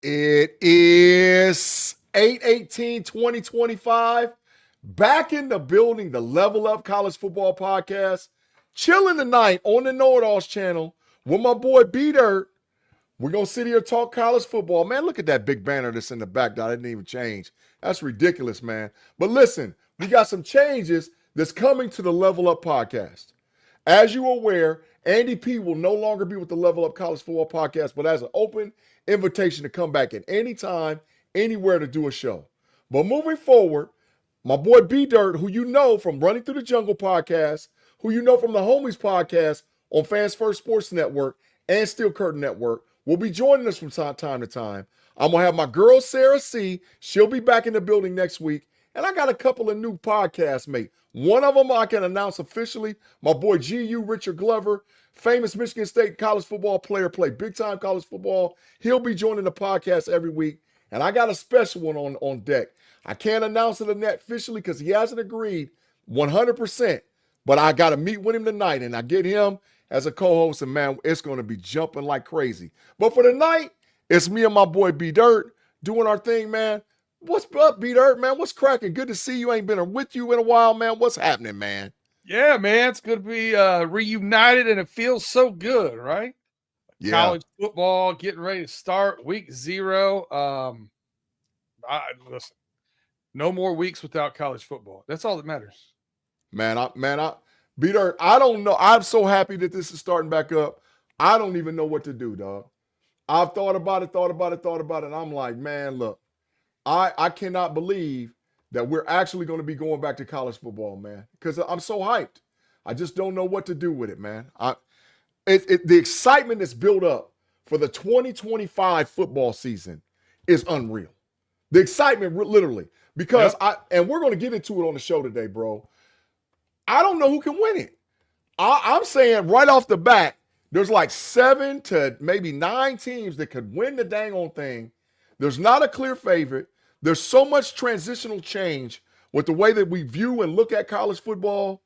It is 8/18/2025. Back in the building, the Level Up College Football Podcast. Chilling tonight on the Know It Alls channel with my boy B Dirt. We're going to sit here and talk college football. Man, look at that big banner that's in the back that I didn't even change. That's ridiculous, man. But listen, we got some changes that's coming to the Level Up Podcast. As you're aware, Andy P will no longer be with the Level Up College Football Podcast, but as an open invitation to come back at any time, anywhere to do a show. But moving forward, my boy B Dirt, who you know from Running Through the Jungle podcast, who you know from the Homies podcast on Fans First Sports Network and Steel Curtain Network, will be joining us from time to time. I'm going to have my girl, Sarah C. She'll be back in the building next week. And I got a couple of new podcasts, mate. One of them I can announce officially. My boy GU Richard Glover, famous Michigan State college football player, played big-time college football. He'll be joining the podcast every week. And I got a special one on deck. I can't announce it officially because he hasn't agreed 100%. But I got to meet with him tonight, and I get him as a co-host, and man, it's going to be jumping like crazy. But for tonight, it's me and my boy B Dirt doing our thing, man. What's up, B Dirt, man? What's cracking? Good to see you. Ain't been with you in a while, man. What's happening, man? Yeah, man. It's good to be reunited, and it feels so good, right? Yeah. College football getting ready to start week 0. Listen, no more weeks without college football. That's all that matters. B Dirt, I don't know. I'm so happy that this is starting back up. I don't even know what to do, dog. I've thought about it. And I'm like, man, look, I cannot believe that we're actually going to be going back to college football, man, because I'm so hyped. I just don't know what to do with it, man. The excitement that's built up for the 2025 football season is unreal. The excitement, literally, because and we're going to get into it on the show today, bro. I don't know who can win it. I'm saying right off the bat, there's like 7 to maybe 9 teams that could win the dang on thing. There's not a clear favorite. There's so much transitional change with the way that we view and look at college football,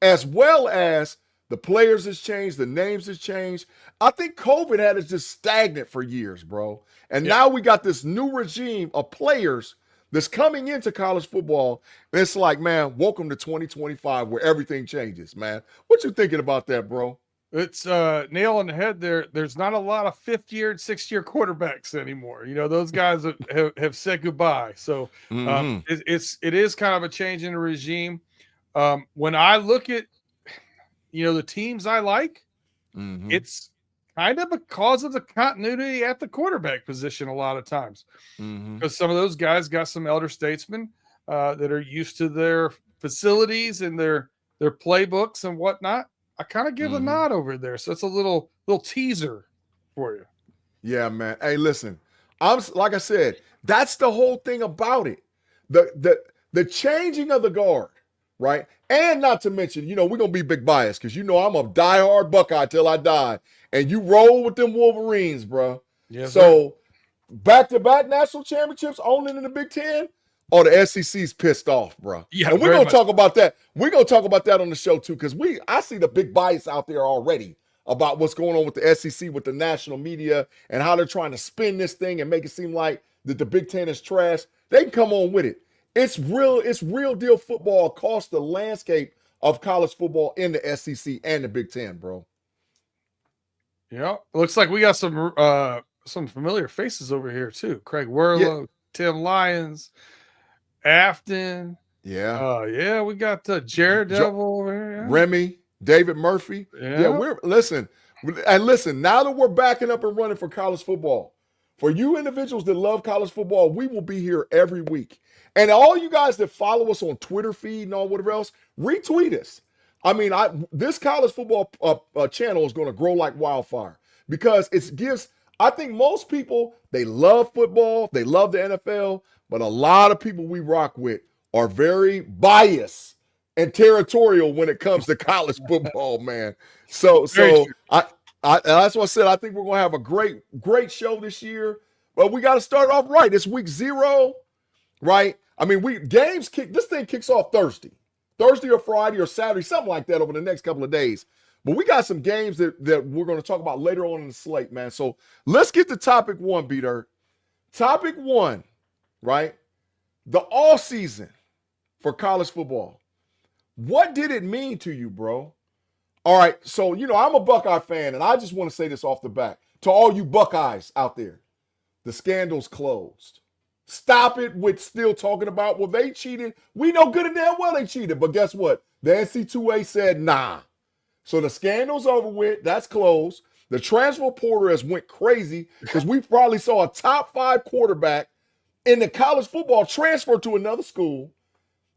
as well as the players has changed, the names has changed. I think COVID had us just stagnant for years, bro. And now we got this new regime of players that's coming into college football. And it's like, man, welcome to 2025 where everything changes, man. What you thinking about that, bro? It's nail on the head there. There's not a lot of 5th-year and 6th-year quarterbacks anymore. You know, those guys have said goodbye. So it is kind of a change in the regime. When I look at, the teams I like, it's kind of because of the continuity at the quarterback position a lot of times. Because some of those guys got some elder statesmen that are used to their facilities and their playbooks and whatnot. I kind of give a nod over there. So it's a little teaser for you. Yeah, man. Hey, listen, like I said, that's the whole thing about it. The changing of the guard, right? And not to mention, we're going to be big biased because I'm a diehard Buckeye till I die. And you roll with them Wolverines, bro. Yes, so back-to-back national championships owning in the Big Ten. Oh, the SEC's pissed off, bro. Yeah, and we're going to talk about that. We're going to talk about that on the show, too, because I see the big bias out there already about what's going on with the SEC, with the national media, and how they're trying to spin this thing and make it seem like that the Big Ten is trash. They can come on with it. It's real deal football across the landscape of college football in the SEC and the Big Ten, bro. Yeah, looks like we got some familiar faces over here, too. Craig Werlo, Tim Lyons, Afton. Yeah. We got Jared Devil over here. Yeah. Remy, David Murphy. Yeah, listen, now that we're backing up and running for college football, for you individuals that love college football, we will be here every week. And all you guys that follow us on Twitter feed and all whatever else, retweet us. I mean, this college football channel is going to grow like wildfire because I think most people, they love football, they love the NFL, but a lot of people we rock with are very biased and territorial when it comes to college football, man. So that's what I said. I think we're going to have a great show this year, but we got to start off right. It's week 0, right? I mean, this thing kicks off Thursday or Friday or Saturday, something like that over the next couple of days. But we got some games that we're going to talk about later on in the slate, man. So let's get to topic 1, B Dirt. Topic one, right? The all season for college football. What did it mean to you, bro? All right, so I'm a Buckeye fan, and I just want to say this off the bat to all you Buckeyes out there: the scandal's closed. Stop it with still talking about, well, they cheated. We know good and damn well they cheated, but guess what? The NC2A said nah. So the scandal's over with. That's closed. The transfer portal has went crazy because we probably saw a top 5 quarterback in the college football transfer to another school.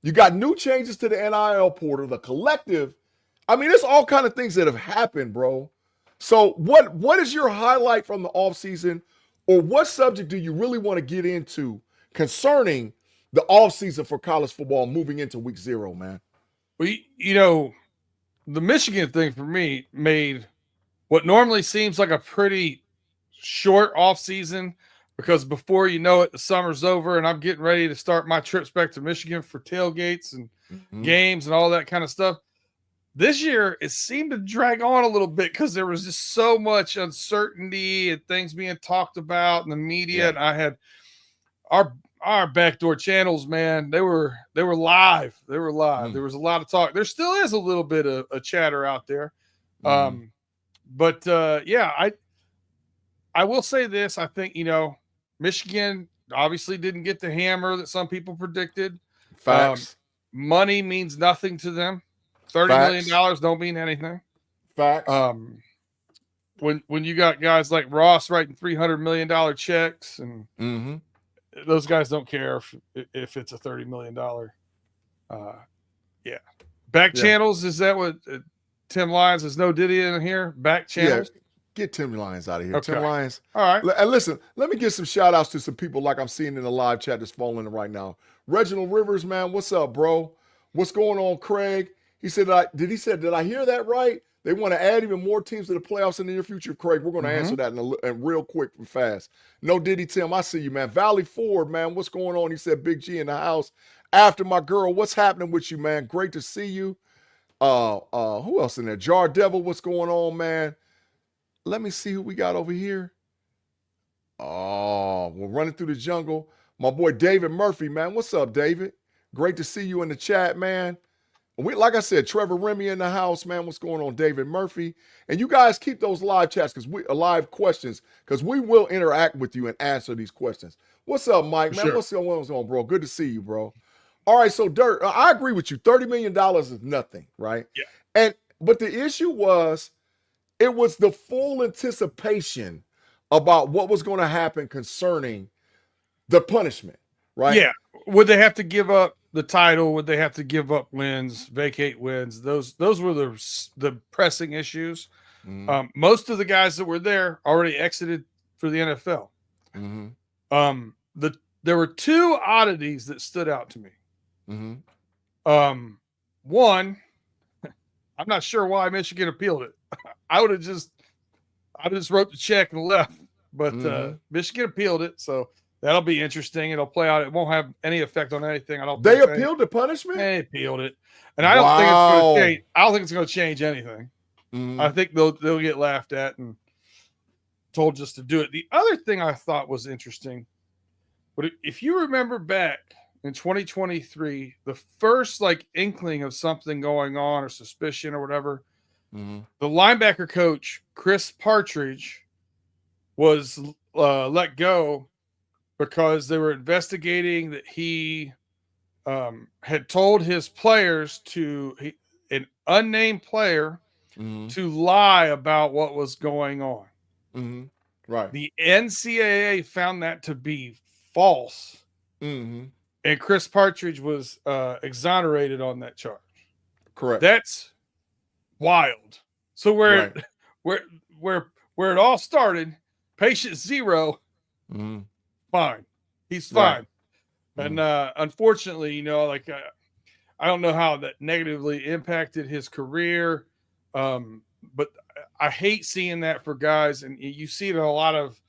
You got new changes to the NIL portal, the collective. I mean, there's all kind of things that have happened, bro. So what is your highlight from the offseason, or what subject do you really want to get into concerning the offseason for college football moving into week 0, man? Well, the Michigan thing for me made what normally seems like a pretty short offseason, because before you know it, the summer's over and I'm getting ready to start my trips back to Michigan for tailgates and games and all that kind of stuff. This year, it seemed to drag on a little bit because there was just so much uncertainty and things being talked about in the media. Yeah. And I had our backdoor channels, man. They were live. They were live. There was a lot of talk. There still is a little bit of a chatter out there. But I will say this. I think, Michigan obviously didn't get the hammer that some people predicted. Facts. Money means nothing to them. $30 million don't mean anything. Facts. When you got guys like Ross writing $300 million checks, and those guys don't care if it's a $30 million. Back channels, is that what Tim Lyons is? No Diddy in here? Back channels? Yeah. Get Tim Lyons out of here. Okay. Tim Lyons. All right. And listen, let me give some shout outs to some people like I'm seeing in the live chat that's falling in right now. Reginald Rivers, man, what's up, bro? What's going on, Craig? He said, did I hear that right? They want to add even more teams to the playoffs in the near future, Craig. We're going to answer that in real quick and fast. No Diddy, Tim, I see you, man. Valley Ford, man, what's going on? He said, Big G in the house. After my girl, what's happening with you, man? Great to see you. Who else in there? Jar Devil, what's going on, man? Let me see who we got over here. Oh, we're running through the jungle. My boy David Murphy, man. What's up, David? Great to see you in the chat, man. Like I said, Trevor Remy in the house, man. What's going on, David Murphy? And you guys keep those live chats live questions, because we will interact with you and answer these questions. What's up, Mike? Man, sure. What's going on, bro? Good to see you, bro. All right, so Dirt, I agree with you. $30 million is nothing, right? Yeah. But the issue was, it was the full anticipation about what was going to happen concerning the punishment, right? Yeah. Would they have to give up the title? Would they have to give up wins, vacate wins? Those were the pressing issues. Most of the guys that were there already exited for the NFL. There were 2 oddities that stood out to me. One, I'm not sure why Michigan appealed it. I just wrote the check and left, but Michigan appealed it, so that'll be interesting. It'll play out. It won't have any effect on anything. I don't. They appealed the punishment. They appealed it, and I don't think it's going to change. I don't think it's going to change anything. I think they'll get laughed at and told just to do it. The other thing I thought was interesting, but if you remember back in 2023, the first inkling of something going on or suspicion or whatever. The linebacker coach, Chris Partridge, was let go because they were investigating that he had told his players an unnamed player to lie about what was going on. Right. The NCAA found that to be false. And Chris Partridge was exonerated on that charge. Correct. That's wild. So where it all started, patient 0, fine. He's fine. Right. And unfortunately, I don't know how that negatively impacted his career. But I hate seeing that for guys, and you see it in a lot of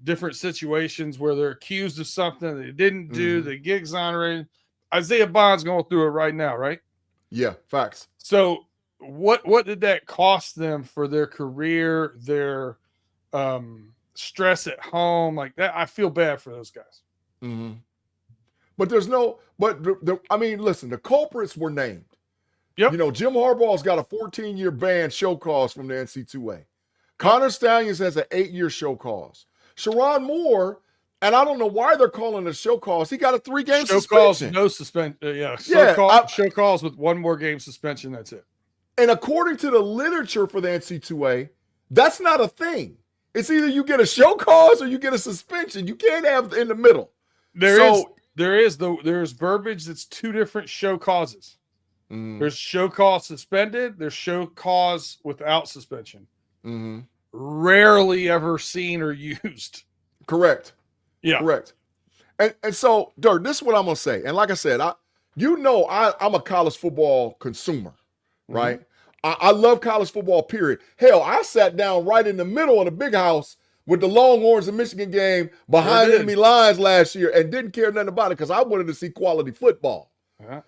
different situations where they're accused of something they didn't do, they get exonerated. Isaiah Bond's going through it right now, right? Yeah, facts. So what did that cost them for their career, their stress at home like that. I feel bad for those guys. Mm-hmm. But there's no, but I mean, listen, the culprits were named. Yep. You know, Jim Harbaugh's got a 14-year ban show cause from the NC2A. Connor Stalions has an 8-year show cause. Sharon Moore, and I don't know why they're calling it a show cause. He got a 3-game show suspension. Calls, no suspension. Show calls with 1 more game suspension. That's it. And according to the literature for the NC2A, that's not a thing. It's either you get a show cause or you get a suspension. You can't have in the middle. There's verbiage that's 2 different show causes. Mm-hmm. There's show cause suspended. There's show cause without suspension. Mm-hmm. Rarely ever seen or used. Correct. Yeah. Correct. And so, Dirk, this is what I'm gonna say. And like I said, I'm a college football consumer, right? Mm-hmm. I love college football, period. Hell, I sat down right in the middle of the big house with the Longhorns and Michigan game behind enemy lines last year and didn't care nothing about it because I wanted to see quality football.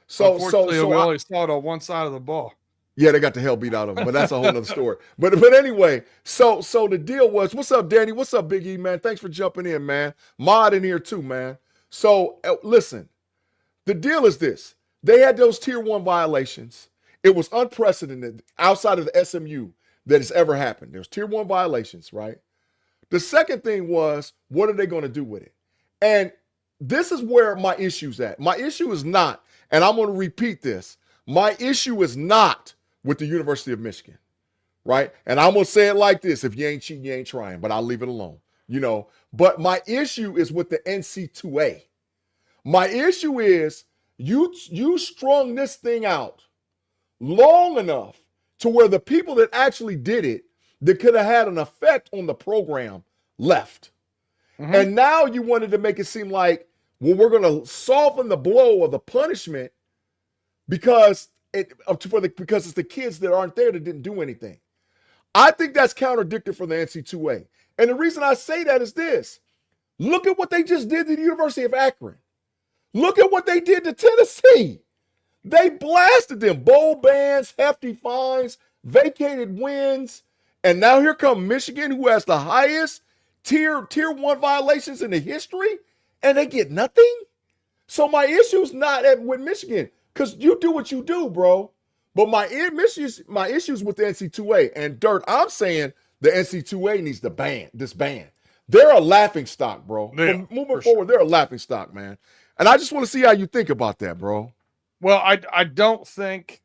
So unfortunately, we only saw it on one side of the ball. Yeah, they got the hell beat out of them, but that's a whole other story. But anyway, so the deal was, what's up, Danny? What's up, Big E, man? Thanks for jumping in, man. Mod in here too, man. So listen, the deal is this. They had those tier 1 violations. It was unprecedented outside of the SMU that has ever happened. There's tier 1 violations, right? The second thing was, what are they going to do with it? And this is where my issue's at. My issue is not, and I'm going to repeat this, my issue is not with the University of Michigan, right? And I'm going to say it like this: if you ain't cheating, you ain't trying, but I'll leave it alone, you know? But my issue is with the NC2A. My issue is you strung this thing out long enough to where the people that actually did it, that could have had an effect on the program, left. Mm-hmm. And now you wanted to make it seem like, well, we're going to soften the blow of the punishment because it's the kids that aren't there that didn't do anything. I think that's contradictory for the NC2A. And the reason I say that is this. Look at what they just did to the University of Akron. Look at what they did to Tennessee. They blasted them. Bowl bans, hefty fines, vacated wins. And now here come Michigan, who has the highest tier 1 violations in the history, and they get nothing. So my issue's not with Michigan, because you do what you do, bro. But my issues with the NC2A. And Dirt, I'm saying the NC2A needs to ban this ban. They're a laughing stock, bro. Yeah, moving forward, they're a laughing stock, man. And I just want to see how you think about that, bro. Well, I don't think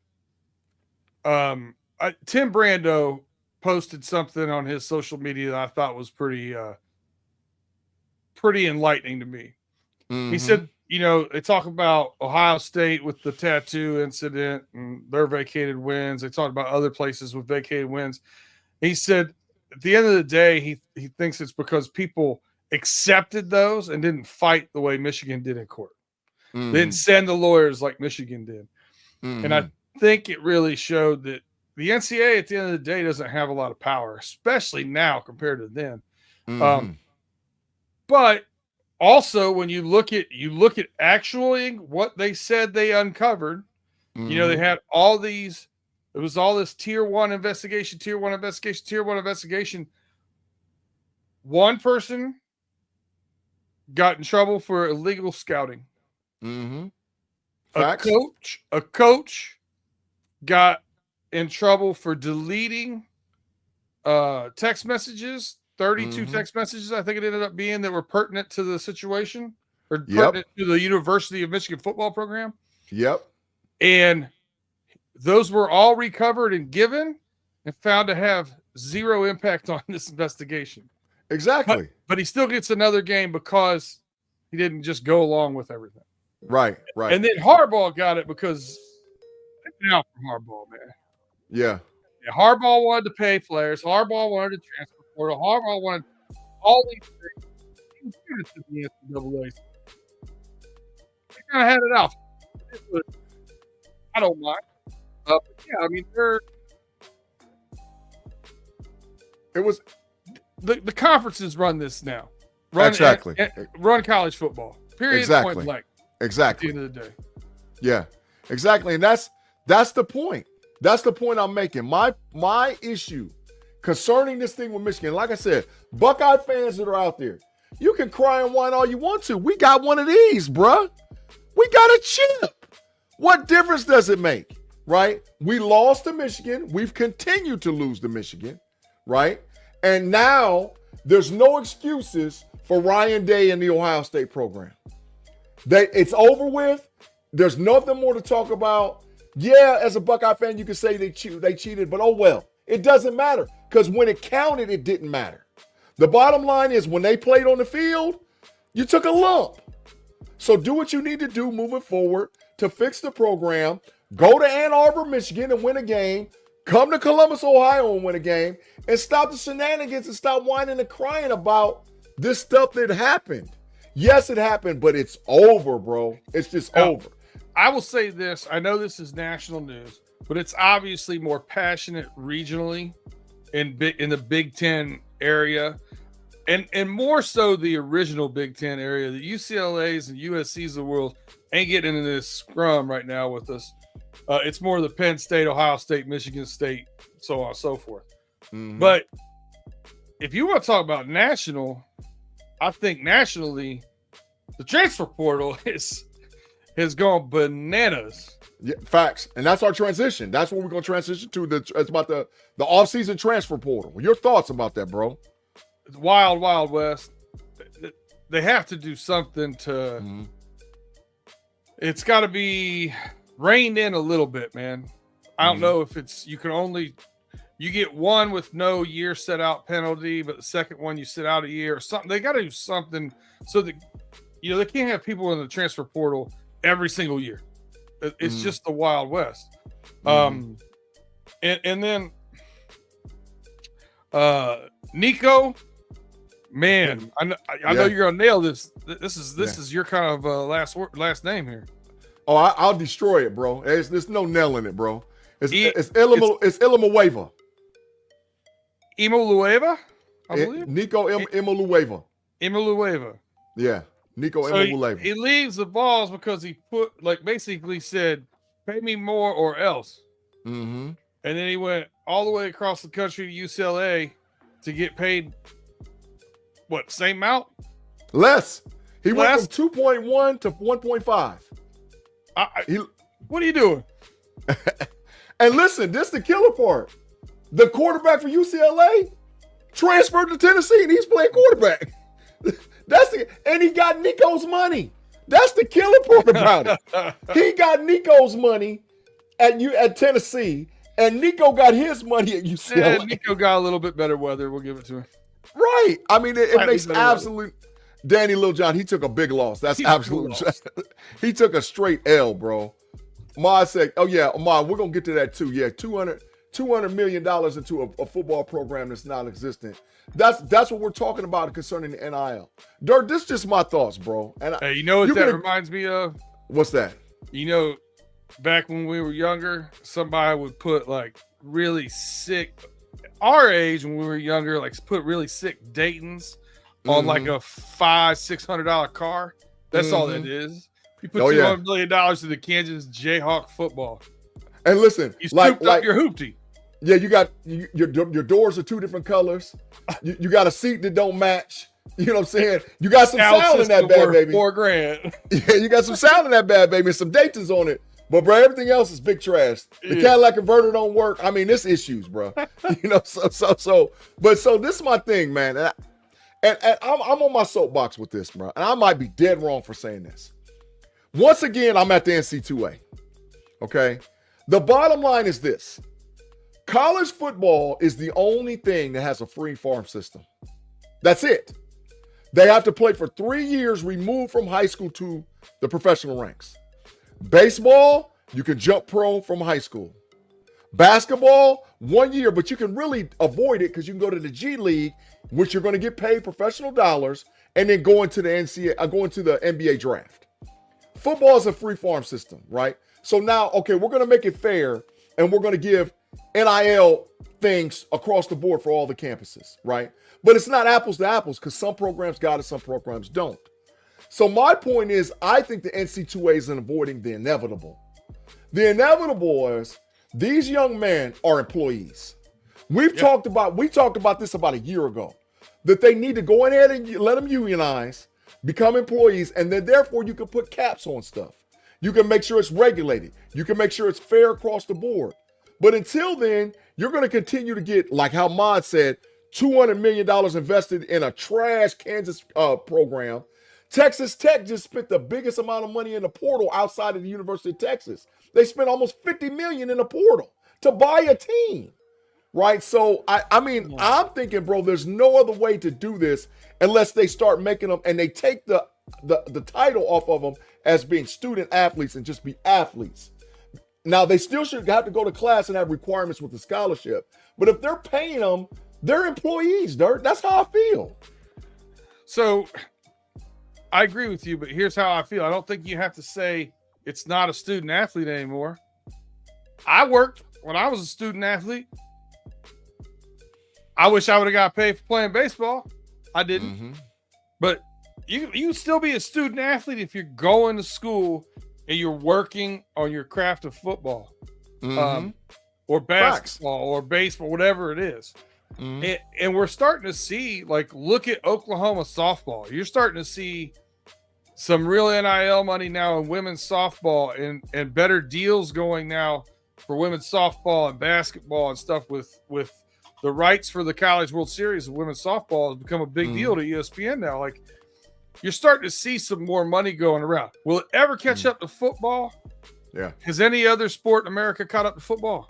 Tim Brando posted something on his social media that I thought was pretty enlightening to me. Mm-hmm. He said, you know, they talk about Ohio State with the tattoo incident and their vacated wins. They talked about other places with vacated wins. He said, at the end of the day, he thinks it's because people accepted those and didn't fight the way Michigan did in court. Mm-hmm. They didn't send the lawyers like Michigan did. Mm-hmm. And I think it really showed that the NCAA at the end of the day doesn't have a lot of power, especially now compared to then. Mm-hmm. But also, when you look at actually what they said they uncovered, mm-hmm. you know, they had all these. It was all this tier 1 investigation, tier 1 investigation, tier 1 investigation. One person got in trouble for illegal scouting. Mm-hmm. A coach got in trouble for deleting text messages, 32 mm-hmm. text messages, I think it ended up being, that were pertinent to the situation or pertinent to the University of Michigan football program. Yep. And those were all recovered and given and found to have zero impact on this investigation. Exactly. But he still gets another game because he didn't just go along with everything. Right. And then Harbaugh got it because now from Harbaugh, man. Yeah. Harbaugh wanted to pay players. Harbaugh wanted to transfer portal. Harbaugh wanted all these things. He was good to the NCAA. They kind of had it out. I don't mind. But yeah, I mean, it was the conferences run this now. Exactly. Run college football. Period. Exactly. Point blank. Exactly. At the end of the day. Yeah. Exactly. And that's the point. That's the point I'm making. My issue concerning this thing with Michigan. Like I said, Buckeye fans that are out there, you can cry and whine all you want to. We got one of these, bruh. We got a chip. What difference does it make, right? We lost to Michigan. We've continued to lose to Michigan, right? And now there's no excuses for Ryan Day and the Ohio State program. It's over with. There's nothing more to talk about. Yeah, as a Buckeye fan, you can say they cheated, but oh well. It doesn't matter because when it counted, it didn't matter. The bottom line is when they played on the field, you took a lump. So do what you need to do moving forward to fix the program. Go to Ann Arbor, Michigan and win a game. Come to Columbus, Ohio and win a game. And stop the shenanigans and stop whining and crying about this stuff that happened. Yes, it happened, but it's over, bro. It's just over. I will say this. I know this is national news, but it's obviously more passionate regionally in the Big Ten area. And more so the original Big Ten area. The UCLA's and USC's of the world ain't getting into this scrum right now with us. It's more the Penn State, Ohio State, Michigan State, so on and so forth. Mm-hmm. But if you want to talk about national, I think nationally, the transfer portal has gone bananas. Yeah, facts. And that's our transition. That's what we're going to transition to. It's about the offseason transfer portal. Your thoughts about that, bro? It's wild, wild west. They have to do something to. Mm-hmm. It's got to be reined in a little bit, man. I don't know if it's you get one with no year set out penalty, but the second one you sit out a year or something. They got to do something so that they can't have people in the transfer portal every single year. It's just the Wild West. And then Nico. Man, I know you're gonna nail this. This is your kind of last name here. Oh, I'll destroy it, bro. There's no nailing it, bro. It's Ilamuleva. Imalueva, I believe. Nico Imalueva. Imalueva. Yeah, Nico Imalueva. He leaves the balls because he basically said, "Pay me more or else." Mm-hmm. And then he went all the way across the country to UCLA to get paid. What, same amount? Less. He went from 2.1 to 1.5. What are you doing? And listen, this is the killer part. The quarterback for UCLA transferred to Tennessee, and he's playing quarterback. And he got Nico's money. That's the killer part about it. He got Nico's money at Tennessee, and Nico got his money at UCLA. Yeah, Nico got a little bit better weather. We'll give it to him. Right. I mean, it makes absolute. Danny Littlejohn, he took a big loss. That's absolute. He took a straight L, bro. Ma said, "Oh yeah, Ma, we're gonna get to that too. Yeah, $200 million into a football program that's non-existent. That's what we're talking about concerning the NIL. Dirt, this is just my thoughts, bro. And hey, you know what that reminds me of? What's that? Back when we were younger, somebody would put like really sick. Our age when we were younger, like put really sick Daytons on like a $500-600 car. That's all that is. You put $200 million to the Kansas Jayhawk football. And listen, you souped up your hoopty. Yeah, you got your doors are two different colors. You got a seat that don't match. You know what I'm saying? You got some sound in that bad baby. $4,000. Yeah, you got some sound in that bad baby. Some Daytons on it. But bro, everything else is big trash. The Cadillac converter don't work. I mean, it's issues, bro. So this is my thing, man. And I'm on my soapbox with this, bro. And I might be dead wrong for saying this. Once again, I'm at the NC2A. Okay? The bottom line is this. College football is the only thing that has a free farm system. That's it. They have to play for 3 years removed from high school to the professional ranks. Baseball, you can jump pro from high school. Basketball, 1 year, but you can really avoid it because you can go to the G League, which you're going to get paid professional dollars, and then go into the NBA draft. Football is a free farm system, right? So now, okay, we're going to make it fair, and we're going to give NIL things across the board for all the campuses, right? But it's not apples to apples because some programs got it, some programs don't. So my point is, I think the NC2A is avoiding the inevitable. The inevitable is these young men are employees. We talked about this about a year ago, that they need to go in ahead and let them unionize, become employees, and then therefore you can put caps on stuff. You can make sure it's regulated. You can make sure it's fair across the board. But until then, you're going to continue to get, like how Mod said, $200 million invested in a trash Kansas program. Texas Tech just spent the biggest amount of money in the portal outside of the University of Texas. They spent almost $50 million in the portal to buy a team, right? So, I'm thinking, bro, there's no other way to do this unless they start making them and they take the title off of them as being student athletes and just be athletes. Now, they still should have to go to class and have requirements with the scholarship. But if they're paying them, they're employees, Dirt. That's how I feel. So I agree with you, but here's how I feel. I don't think you have to say it's not a student athlete anymore. I worked when I was a student athlete. I wish I would have got paid for playing baseball. I didn't. Mm-hmm. But you still be a student athlete if you're going to school and you're working on your craft of football, or basketball or baseball, whatever it is. Mm-hmm. And we're starting to see, like, look at Oklahoma softball. You're starting to see some real NIL money now in women's softball and better deals going now for women's softball and basketball and stuff with the rights for the College World Series of women's softball has become a big deal to ESPN now. Like, you're starting to see some more money going around. Will it ever catch up to football? Yeah. Has any other sport in America caught up to football?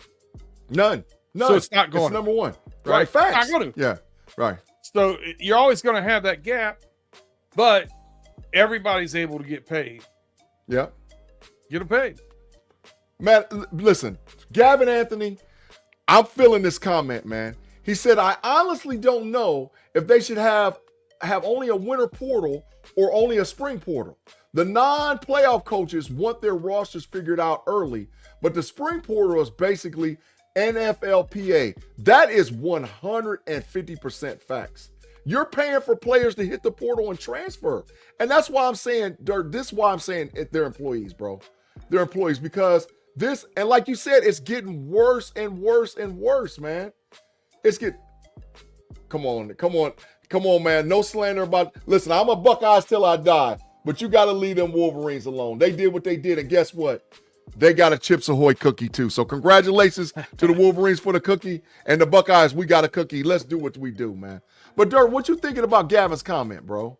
None. So it's not going. It's number one. Right. Facts. It's not going to. Yeah. Right. So you're always going to have that gap, but everybody's able to get paid. Yeah. Get them paid. Man, listen, Gavin Anthony, I'm feeling this comment, man. He said, I honestly don't know if they should have only a winter portal or only a spring portal. The non-playoff coaches want their rosters figured out early, but the spring portal is basically NFLPA. That is 150% facts. You're paying for players to hit the portal and transfer. And that's why I'm saying, this is why I'm saying they're employees, bro. They're employees because this, and like you said, it's getting worse and worse and worse, man. Come on, man. No slander about, listen, I'm a Buckeyes till I die, but you got to leave them Wolverines alone. They did what they did, and guess what? They got a Chips Ahoy cookie too. So congratulations to the Wolverines for the cookie, and the Buckeyes, we got a cookie. Let's do what we do, man. But Dirt, what you thinking about Gavin's comment, bro?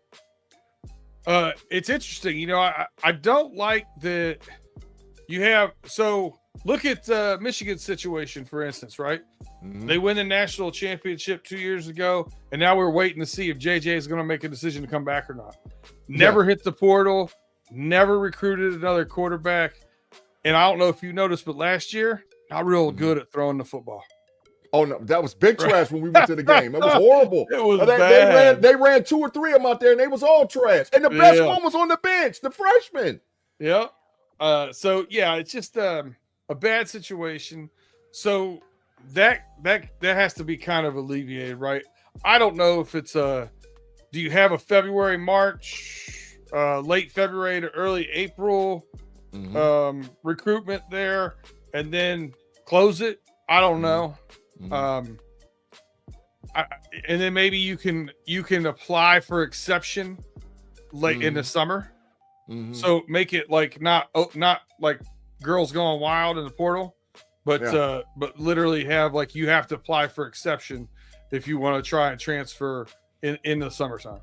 It's interesting. You know, I don't like that you have, so look at Michigan's situation, for instance, right? Mm-hmm. They win the national championship 2 years ago, and now we're waiting to see if JJ is going to make a decision to come back or not. Never hit the portal, never recruited another quarterback. And I don't know if you noticed, but last year, not real good at throwing the football. Oh, no, that was big trash when we went to the game. It was horrible. It was bad. They ran 2 or 3 of them out there, and they was all trash. And the best one was on the bench, the freshman. Yeah. So, it's just a bad situation. So that has to be kind of alleviated, right? I don't know if it's do you have a February, March, late February to early April recruitment there and then close it? I don't know. And then maybe you can apply for exception late in the summer. So make it like not like girls going wild in the portal, but literally have like you have to apply for exception if you want to try and transfer in the summertime.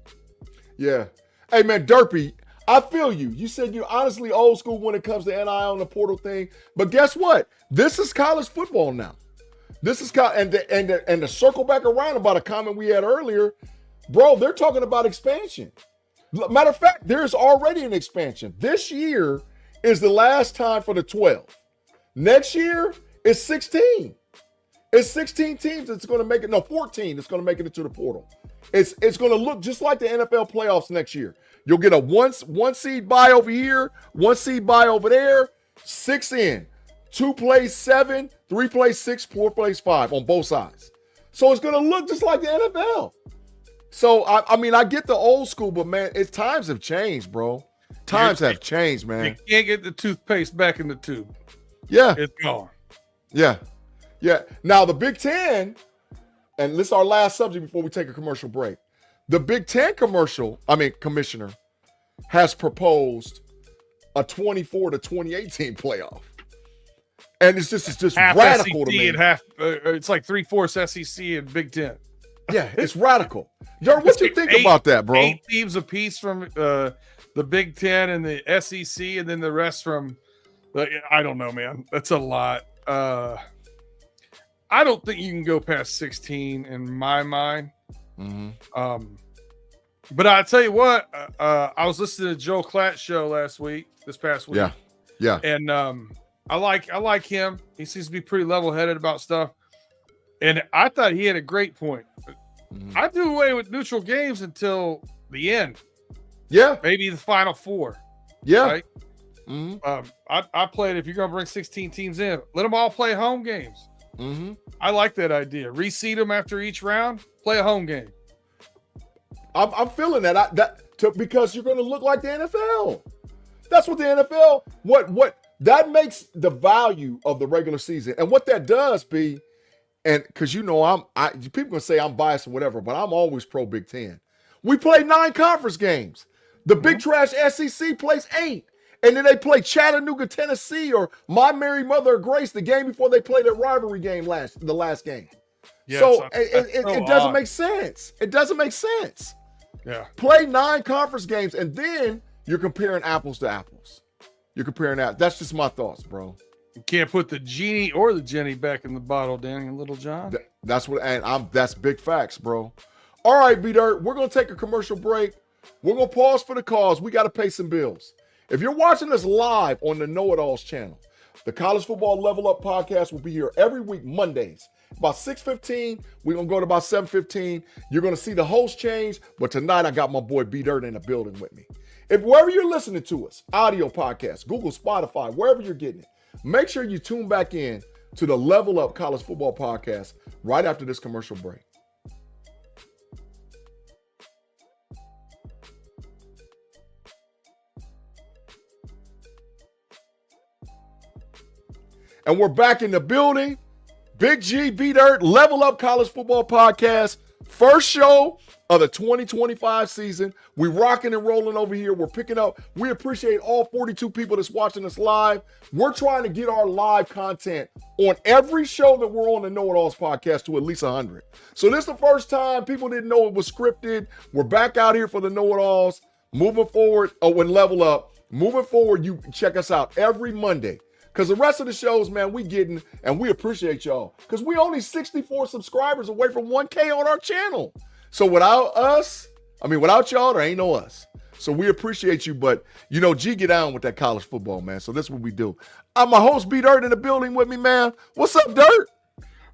Yeah. Hey man, Derpy, I feel you. You said you're honestly old school when it comes to NIL and the portal thing, but guess what? This is college football now. This is and to circle back around about a comment we had earlier, bro. They're talking about expansion. Matter of fact, there's already an expansion. This year is the last time for the 12. Next year is 16. It's 16 teams that's going to make it. No, 14 that's going to make it into the portal. It's going to look just like the NFL playoffs next year. You'll get a one seed bye over here, 1 seed bye over there, 6 in. 2 plays 7, 3 plays 6, 4 plays 5 on both sides. So it's going to look just like the NFL. So, I mean, I get the old school, but, man, times have changed, bro. Times have changed, man. You can't get the toothpaste back in the tube. Yeah. It's gone. Yeah. Yeah. Now, the Big Ten, and this is our last subject before we take a commercial break. The Big Ten commissioner has proposed a 24 to 2018 playoff. And it's just half radical SEC to me. And half, it's like 3/4 SEC and Big Ten. Yeah, it's radical. Dirt, what you think about that, bro? 8 teams apiece from the Big Ten and the SEC, and then the rest from I don't know, man. That's a lot. I don't think you can go past 16 in my mind. Mm-hmm. But I tell you what, I was listening to Joe Klatt show this past week. Yeah. And I like him. He seems to be pretty level-headed about stuff. And I thought he had a great point. Mm-hmm. I do away with neutral games until the end. Yeah. Maybe the Final Four. Yeah. Right? Mm-hmm. I played, if you're going to bring 16 teams in, let them all play home games. Mm-hmm. I like that idea. Reseed them after each round, play a home game. I'm feeling that. Because you're going to look like the NFL. That's what the NFL, what that makes the value of the regular season. And what that does be, and because people gonna say I'm biased or whatever, but I'm always pro Big Ten. We play 9 conference games. The big trash SEC plays 8. And then they play Chattanooga, Tennessee, or My Mary Mother of Grace the game before they played that rivalry game the last game. Yeah, so it doesn't make sense. It doesn't make sense. Yeah. Play 9 conference games, and then you're comparing apples to apples. You're comparing that. That's just my thoughts, bro. You can't put the genie or the Jenny back in the bottle, Danny and Little John. That's big facts, bro. All right, B-Dirt, we're going to take a commercial break. We're going to pause for the cause. We got to pay some bills. If you're watching us live on the Know It Alls channel, the College Football Level Up podcast will be here every week, Mondays. About 6:15, we're going to go to about 7:15. You're going to see the host change, but tonight I got my boy B-Dirt in the building with me. If wherever you're listening to us, audio podcast, Google, Spotify, wherever you're getting it, make sure you tune back in to the Level Up College Football podcast right after this commercial break. And we're back in the building. Big G, B-Dirt, Level Up College Football Podcast. First show of the 2025 season. We rocking and rolling over here. We're picking up. We appreciate all 42 people that's watching us live. We're trying to get our live content on every show that we're on the Know It Alls podcast to at least 100. So this is the first time people didn't know it was scripted. We're back out here for the Know It Alls. Moving forward, when Level Up. Moving forward, you check us out every Monday. Because the rest of the shows, man, we getting, and we appreciate y'all. Because we only 64 subscribers away from 1K on our channel. So without y'all, there ain't no us. So we appreciate you. But, G get down with that college football, man. So that's what we do. I'm my host, B-Dirt, in the building with me, man. What's up, Dirt?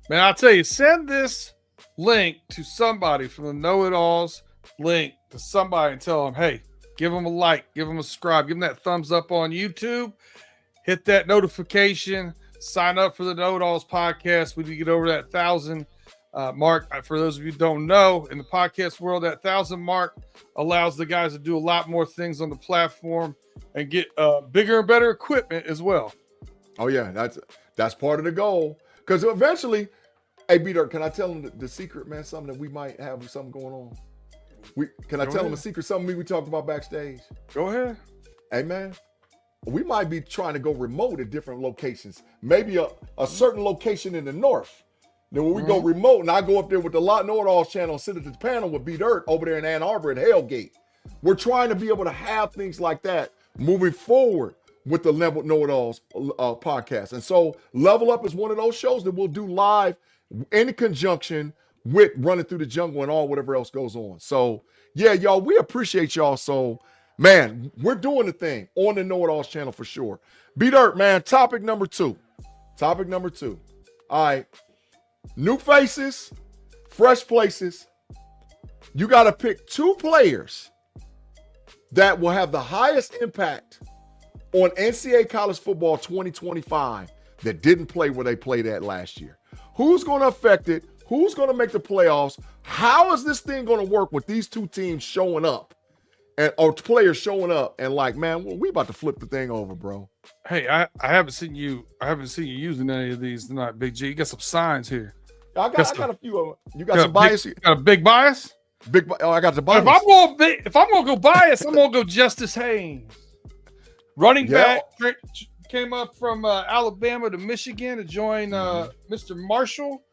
Man, I'll tell you, send this link to somebody from the Know It Alls link to somebody and tell them, hey, give them a like, give them a subscribe, give them that thumbs up on YouTube. Hit that notification, sign up for the Know It Alls podcast. We need to get over that 1,000 mark. For those of you who don't know, in the podcast world, that 1,000 mark allows the guys to do a lot more things on the platform and get bigger and better equipment as well. Oh, yeah, that's part of the goal. Because eventually, hey, B-Dirt, can I tell them the secret, man, something that we might have something going on? Can I tell them a secret, something we talked about backstage? Go ahead. Hey, man. We might be trying to go remote at different locations. Maybe a certain location in the north. Then when we go remote, and I go up there with the Know It Alls channel and sit at the panel with B-Dirt over there in Ann Arbor at Hellgate. We're trying to be able to have things like that moving forward with the Know It Alls podcast. And so Level Up is one of those shows that we'll do live in conjunction with Running Through the Jungle and all whatever else goes on. So, yeah, y'all, we appreciate y'all. So, man, we're doing the thing on the Know It Alls channel for sure. B-Dirt, man, topic number 2. All right. New faces, fresh places. You got to pick 2 players that will have the highest impact on NCAA college football 2025 that didn't play where they played at last year. Who's going to affect it? Who's going to make the playoffs? How is this thing going to work with these 2 teams showing up? Or players showing up and like, man, we about to flip the thing over, bro. Hey, I haven't seen you using any of these tonight, Big G. You got some signs here. I got a few. You got some bias? Got a big bias? I got the bias. If I'm gonna go bias, I'm gonna go Justice Haynes. Running back came up from Alabama to Michigan to join Mr. Marshall,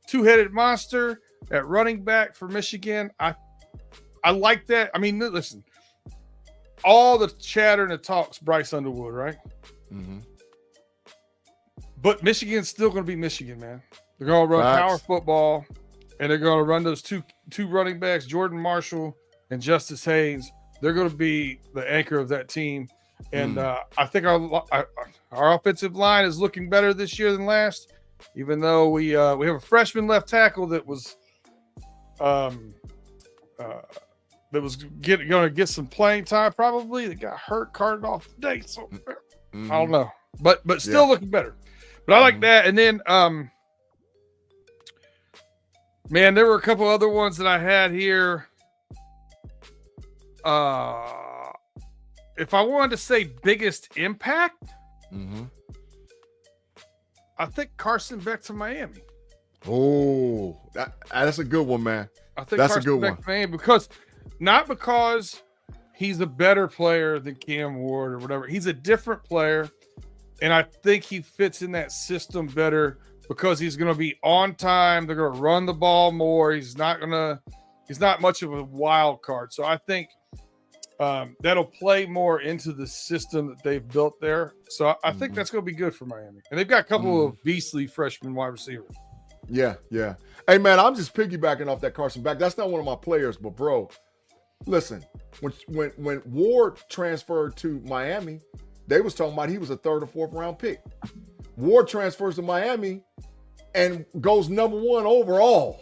two-headed monster at running back for Michigan. I like that. I mean, listen, all the chatter and the talk's Bryce Underwood, right? Mm-hmm. But Michigan's still going to be Michigan, man. They're going to run power football, and they're going to run those two running backs, Jordan Marshall and Justice Haynes. They're going to be the anchor of that team. And I think our offensive line is looking better this year than last, even though we have a freshman left tackle that was going to get some playing time probably. That got hurt, carted off today, so I don't know. But still looking better. But I like that. And then man, there were a couple other ones that I had here. If I wanted to say biggest impact, I think Carson Beck to Miami. Oh, that's a good one, man. I think that's Carson Beck to Miami because he's a better player than Cam Ward or whatever. He's a different player, and I think he fits in that system better because he's going to be on time. They're going to run the ball more. He's not much of a wild card. So I think that'll play more into the system that they've built there. So I think that's going to be good for Miami. And they've got a couple of beastly freshman wide receivers. Yeah. Hey, man, I'm just piggybacking off that Carson Beck. That's not one of my players, but, bro, listen, when Ward transferred to Miami, they was talking about he was a 3rd or 4th round pick. Ward transfers to Miami and goes number 1 overall.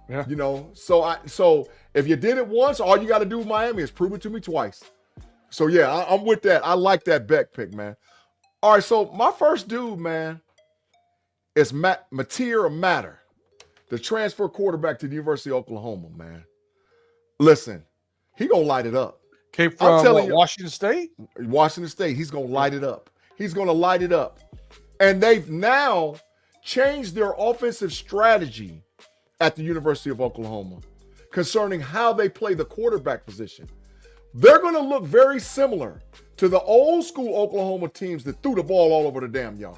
Yeah. You know, so if you did it once, all you got to do with Miami is prove it to me twice. So yeah, I'm with that. I like that Beck pick, man. All right, so my first dude, man, is Matir Matter, the transfer quarterback to the University of Oklahoma, man. Listen, he gonna light it up. Came from Washington State? Washington State. He's gonna light it up. He's gonna light it up. And they've now changed their offensive strategy at the University of Oklahoma concerning how they play the quarterback position. They're going to look very similar to the old school Oklahoma teams that threw the ball all over the damn yard,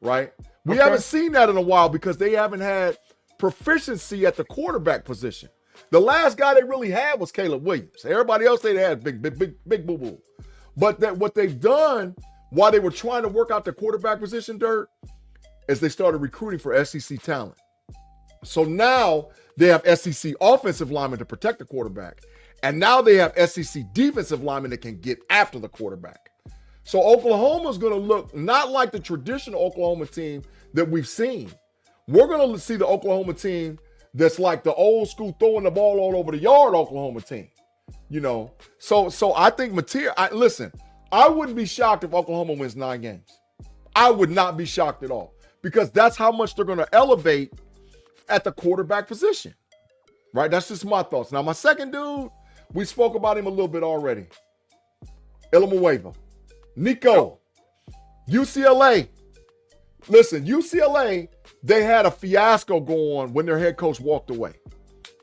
right? We haven't seen that in a while because they haven't had proficiency at the quarterback position. The last guy they really had was Caleb Williams. Everybody else they had big boo-boo. But what they've done while they were trying to work out the quarterback position, Dirt, is they started recruiting for SEC talent. So now they have SEC offensive linemen to protect the quarterback. And now they have SEC defensive linemen that can get after the quarterback. So Oklahoma's going to look not like the traditional Oklahoma team that we've seen. We're going to see the Oklahoma team that's like the old school throwing the ball all over the yard Oklahoma team. You know, so I think listen, I wouldn't be shocked if Oklahoma wins 9 games. I would not be shocked at all because that's how much they're going to elevate at the quarterback position, right? That's just my thoughts. Now, my second dude, we spoke about him a little bit already. Ilamueva. Nico. UCLA. Listen, UCLA, they had a fiasco go on when their head coach walked away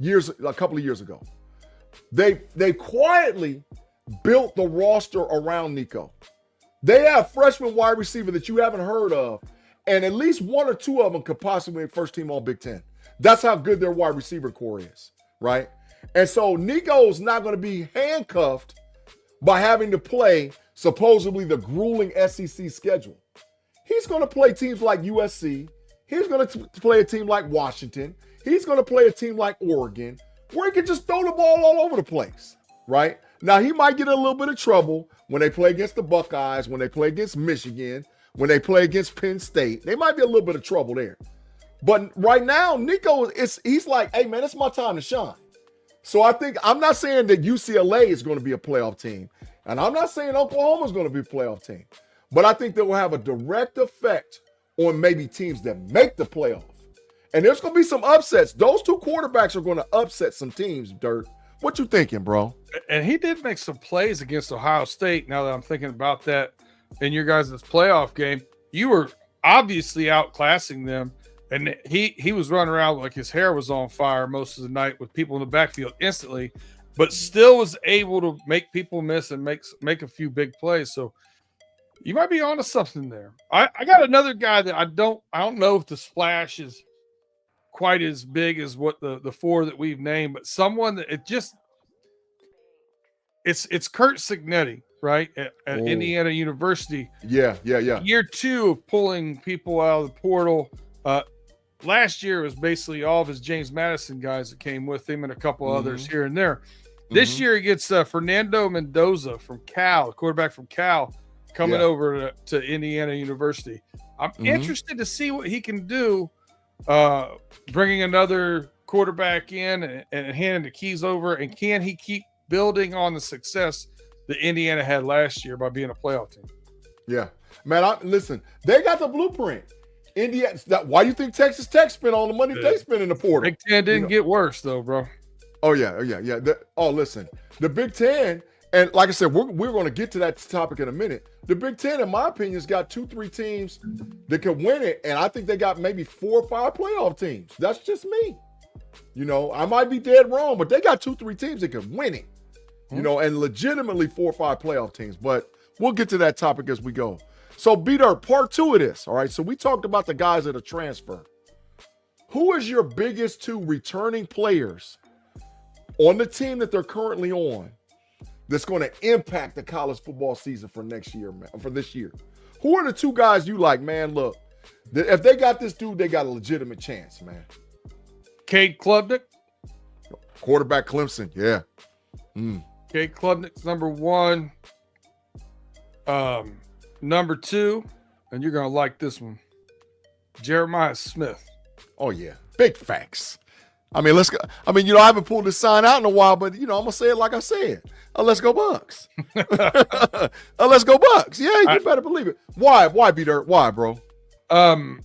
a couple of years ago. They quietly built the roster around Nico. They have freshman wide receiver that you haven't heard of, and at least 1 or 2 of them could possibly make first team all Big Ten. That's how good their wide receiver core is, right? And so Nico's not going to be handcuffed by having to play supposedly the grueling SEC schedule. He's going to play teams like USC. He's going to play a team like Washington. He's going to play a team like Oregon, where he can just throw the ball all over the place, right? Now, he might get in a little bit of trouble when they play against the Buckeyes, when they play against Michigan, when they play against Penn State. They might be a little bit of trouble there. But right now, Nico, he's like, hey, man, it's my time to shine. So I'm not saying that UCLA is going to be a playoff team. And I'm not saying Oklahoma is going to be a playoff team. But I think that will have a direct effect on maybe teams that make the playoff. And there's going to be some upsets. Those 2 quarterbacks are going to upset some teams, Dirt. What you thinking, bro? And he did make some plays against Ohio State, now that I'm thinking about that, in your guys' playoff game. You were obviously outclassing them. And he was running around like his hair was on fire most of the night with people in the backfield instantly, but still was able to make people miss and make a few big plays. So you might be onto something there. I got another guy that I don't know if the splash is quite as big as what the four that we've named, but someone that it's Kurt Signetti, right? At Indiana University. Yeah. Year 2 of pulling people out of the portal. Last year was basically all of his James Madison guys that came with him and a couple others here and there. This year he gets Fernando Mendoza from Cal, quarterback from Cal, coming over to Indiana University. I'm interested to see what he can do, bringing another quarterback in and handing the keys over. And can he keep building on the success that Indiana had last year by being a playoff team? Yeah, man. Listen, they got the blueprint. Indiana. Why do you think Texas Tech spent all the money they spent in the portal? Big Ten didn't get worse though, bro. Oh yeah. Listen, the Big Ten, and like I said, we're going to get to that topic in a minute. The Big Ten, in my opinion, has got 2-3 teams that can win it, and I think they got maybe 4 or 5 playoff teams. That's just me. I might be dead wrong, but they got 2-3 teams that can win it. And legitimately 4 or 5 playoff teams. But we'll get to that topic as we go. So, B-Dirt, part 2 of this, all right? So we talked about the guys that are transfer. Who is your biggest 2 returning players on the team that they're currently on that's going to impact the college football season for next year, man, for this year? Who are the 2 guys you like, man? Look, if they got this dude, they got a legitimate chance, man. Cade Klubnik. Quarterback Clemson, yeah. Cade Klubnik's number 1. Number 2, and you're going to like this one, Jeremiah Smith. Oh, yeah. Big facts. I mean, let's go. I mean, I haven't pulled this sign out in a while, but, I'm going to say it like I said. Let's go Bucks. Let's go Bucks. Yeah, you better believe it. Why? Why, B-Dirt? Why, bro? I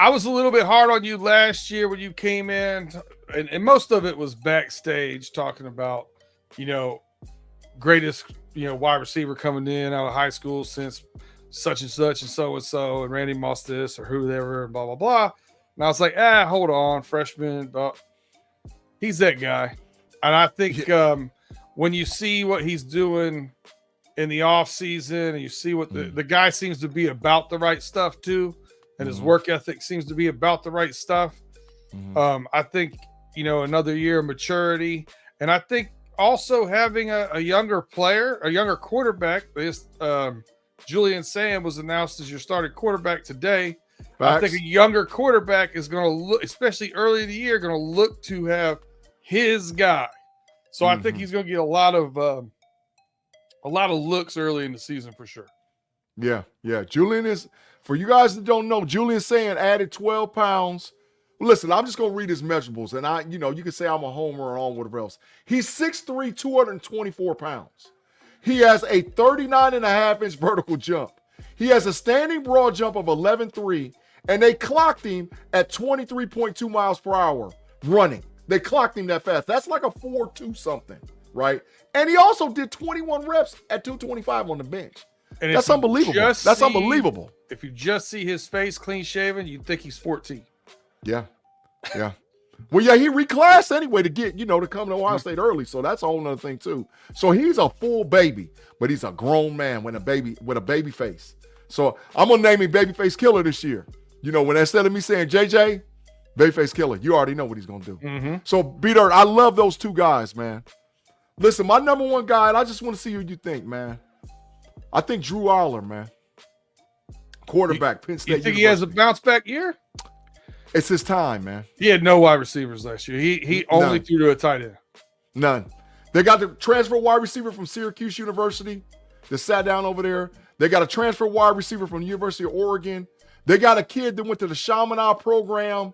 was a little bit hard on you last year when you came in, and most of it was backstage talking about, greatest, wide receiver coming in out of high school since such and such and so and Randy Moss this or whoever and blah blah blah. And I was like, hold on, freshman, he's that guy. And I think when you see what he's doing in the off season, and you see what the guy seems to be about the right stuff too, and his work ethic seems to be about the right stuff. I think another year of maturity, and I think also having a younger player, a younger quarterback. Julian Sam was announced as your starting quarterback today. Facts. I think a younger quarterback is going to look, especially early in the year, going to look to have his guy. So I think he's going to get a lot of looks early in the season for sure. Yeah. Julian is, for you guys that don't know, Julian Sam added 12 pounds. Listen, I'm just going to read his measurables, and you can say I'm a homer or on whatever else. He's 6'3", 224 pounds. He has a 39.5-inch vertical jump. He has a standing broad jump of 11.3, and they clocked him at 23.2 miles per hour running. They clocked him that fast. That's like a 4.2 something, right? And he also did 21 reps at 225 on the bench. And that's unbelievable. That's unbelievable. If you just see his face clean shaven, you'd think he's 14. Yeah. Well, yeah, he reclassed anyway to get, to come to Ohio State early. So that's a whole nother thing too. So he's a full baby, but he's a grown man with a baby face. So I'm going to name him Babyface Killer this year. When instead of me saying JJ, Babyface Killer, you already know what he's going to do. So B-Dirt, I love those 2 guys, man. Listen, my number 1 guy, and I just want to see who you think, man. I think Drew Aller, man. Quarterback, Penn State University. You think he has a bounce back year? It's his time, man. He had no wide receivers last year. He only threw to a tight end. None. They got the transfer wide receiver from Syracuse University that sat down over there. They got a transfer wide receiver from the University of Oregon. They got a kid that went to the Chaminade program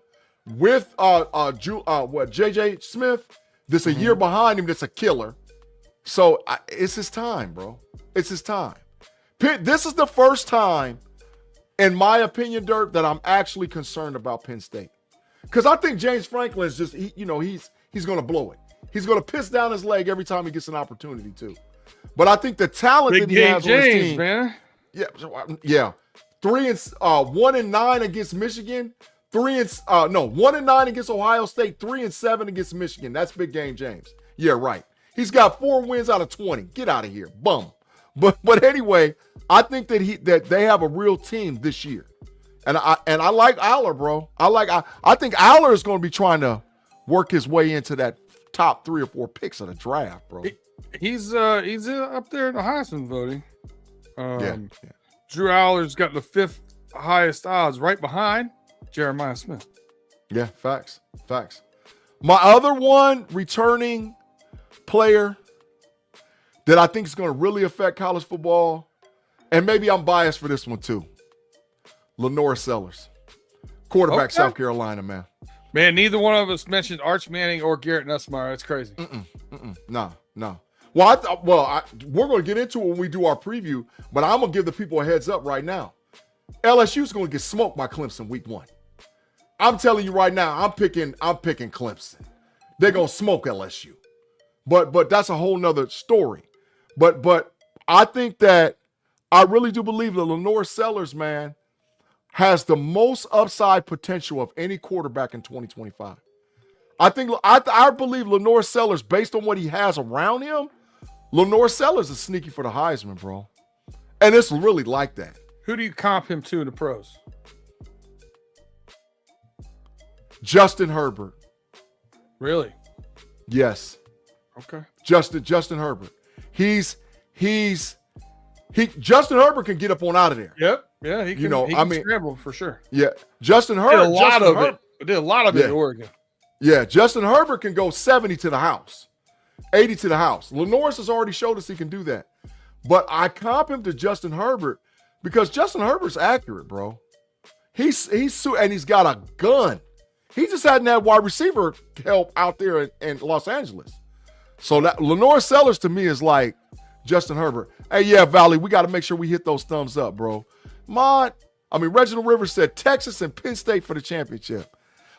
with JJ Smith. That's a year behind him. That's a killer. So it's his time, bro. It's his time. This is the first time, in my opinion, Dirk, that I'm actually concerned about Penn State. Because I think James Franklin is just, he's going to blow it. He's going to piss down his leg every time he gets an opportunity to. But I think the talent that he has on his team, man. Yeah. 1-9 against Michigan. 1-9 against Ohio State. 3-7 against Michigan. That's big game, James. Yeah, right. He's got 4 wins out of 20. Get out of here, bum. But anyway, I think that they have a real team this year, and I like Aller, bro. I think Aller is going to be trying to work his way into that top 3 or 4 picks of the draft, bro. He's up there in the Heisman voting. Yeah. Drew Aller's got the 5th highest odds, right behind Jeremiah Smith. Yeah, facts. My other one returning player that I think is going to really affect college football, and maybe I'm biased for this one too, Lenore Sellers, quarterback, Okay. South Carolina, man. Man, neither one of us mentioned Arch Manning or Garrett Nussmeier. That's crazy. No. Well, we're going to get into it when we do our preview, but I'm going to give the people a heads up right now. LSU's going to get smoked by Clemson week 1. I'm telling you right now, I'm picking Clemson. They're going to smoke LSU. But that's a whole nother story. But I think that I really do believe that Lenore Sellers, man, has the most upside potential of any quarterback in 2025. I believe Lenore Sellers, based on what he has around him, Lenore Sellers is sneaky for the Heisman, bro. And it's really like that. Who do you comp him to in the pros? Justin Herbert. Really? Yes. Okay. Justin Herbert. Justin Herbert can get up on out of there. Yep. Yeah, he can. He can scramble for sure. Yeah. Justin Herbert Did a lot of it. Did a lot of it in Oregon. Yeah, Justin Herbert can go 70 to the house, 80 to the house. Lenore's has already showed us he can do that. But I comp him to Justin Herbert because Justin Herbert's accurate, bro. He's got a gun. He just hadn't had wide receiver help out there in Los Angeles. So that Lenore Sellers to me is like Justin Herbert. Hey, yeah, Valley, we got to make sure we hit those thumbs up, bro. Reginald Rivers said Texas and Penn State for the championship.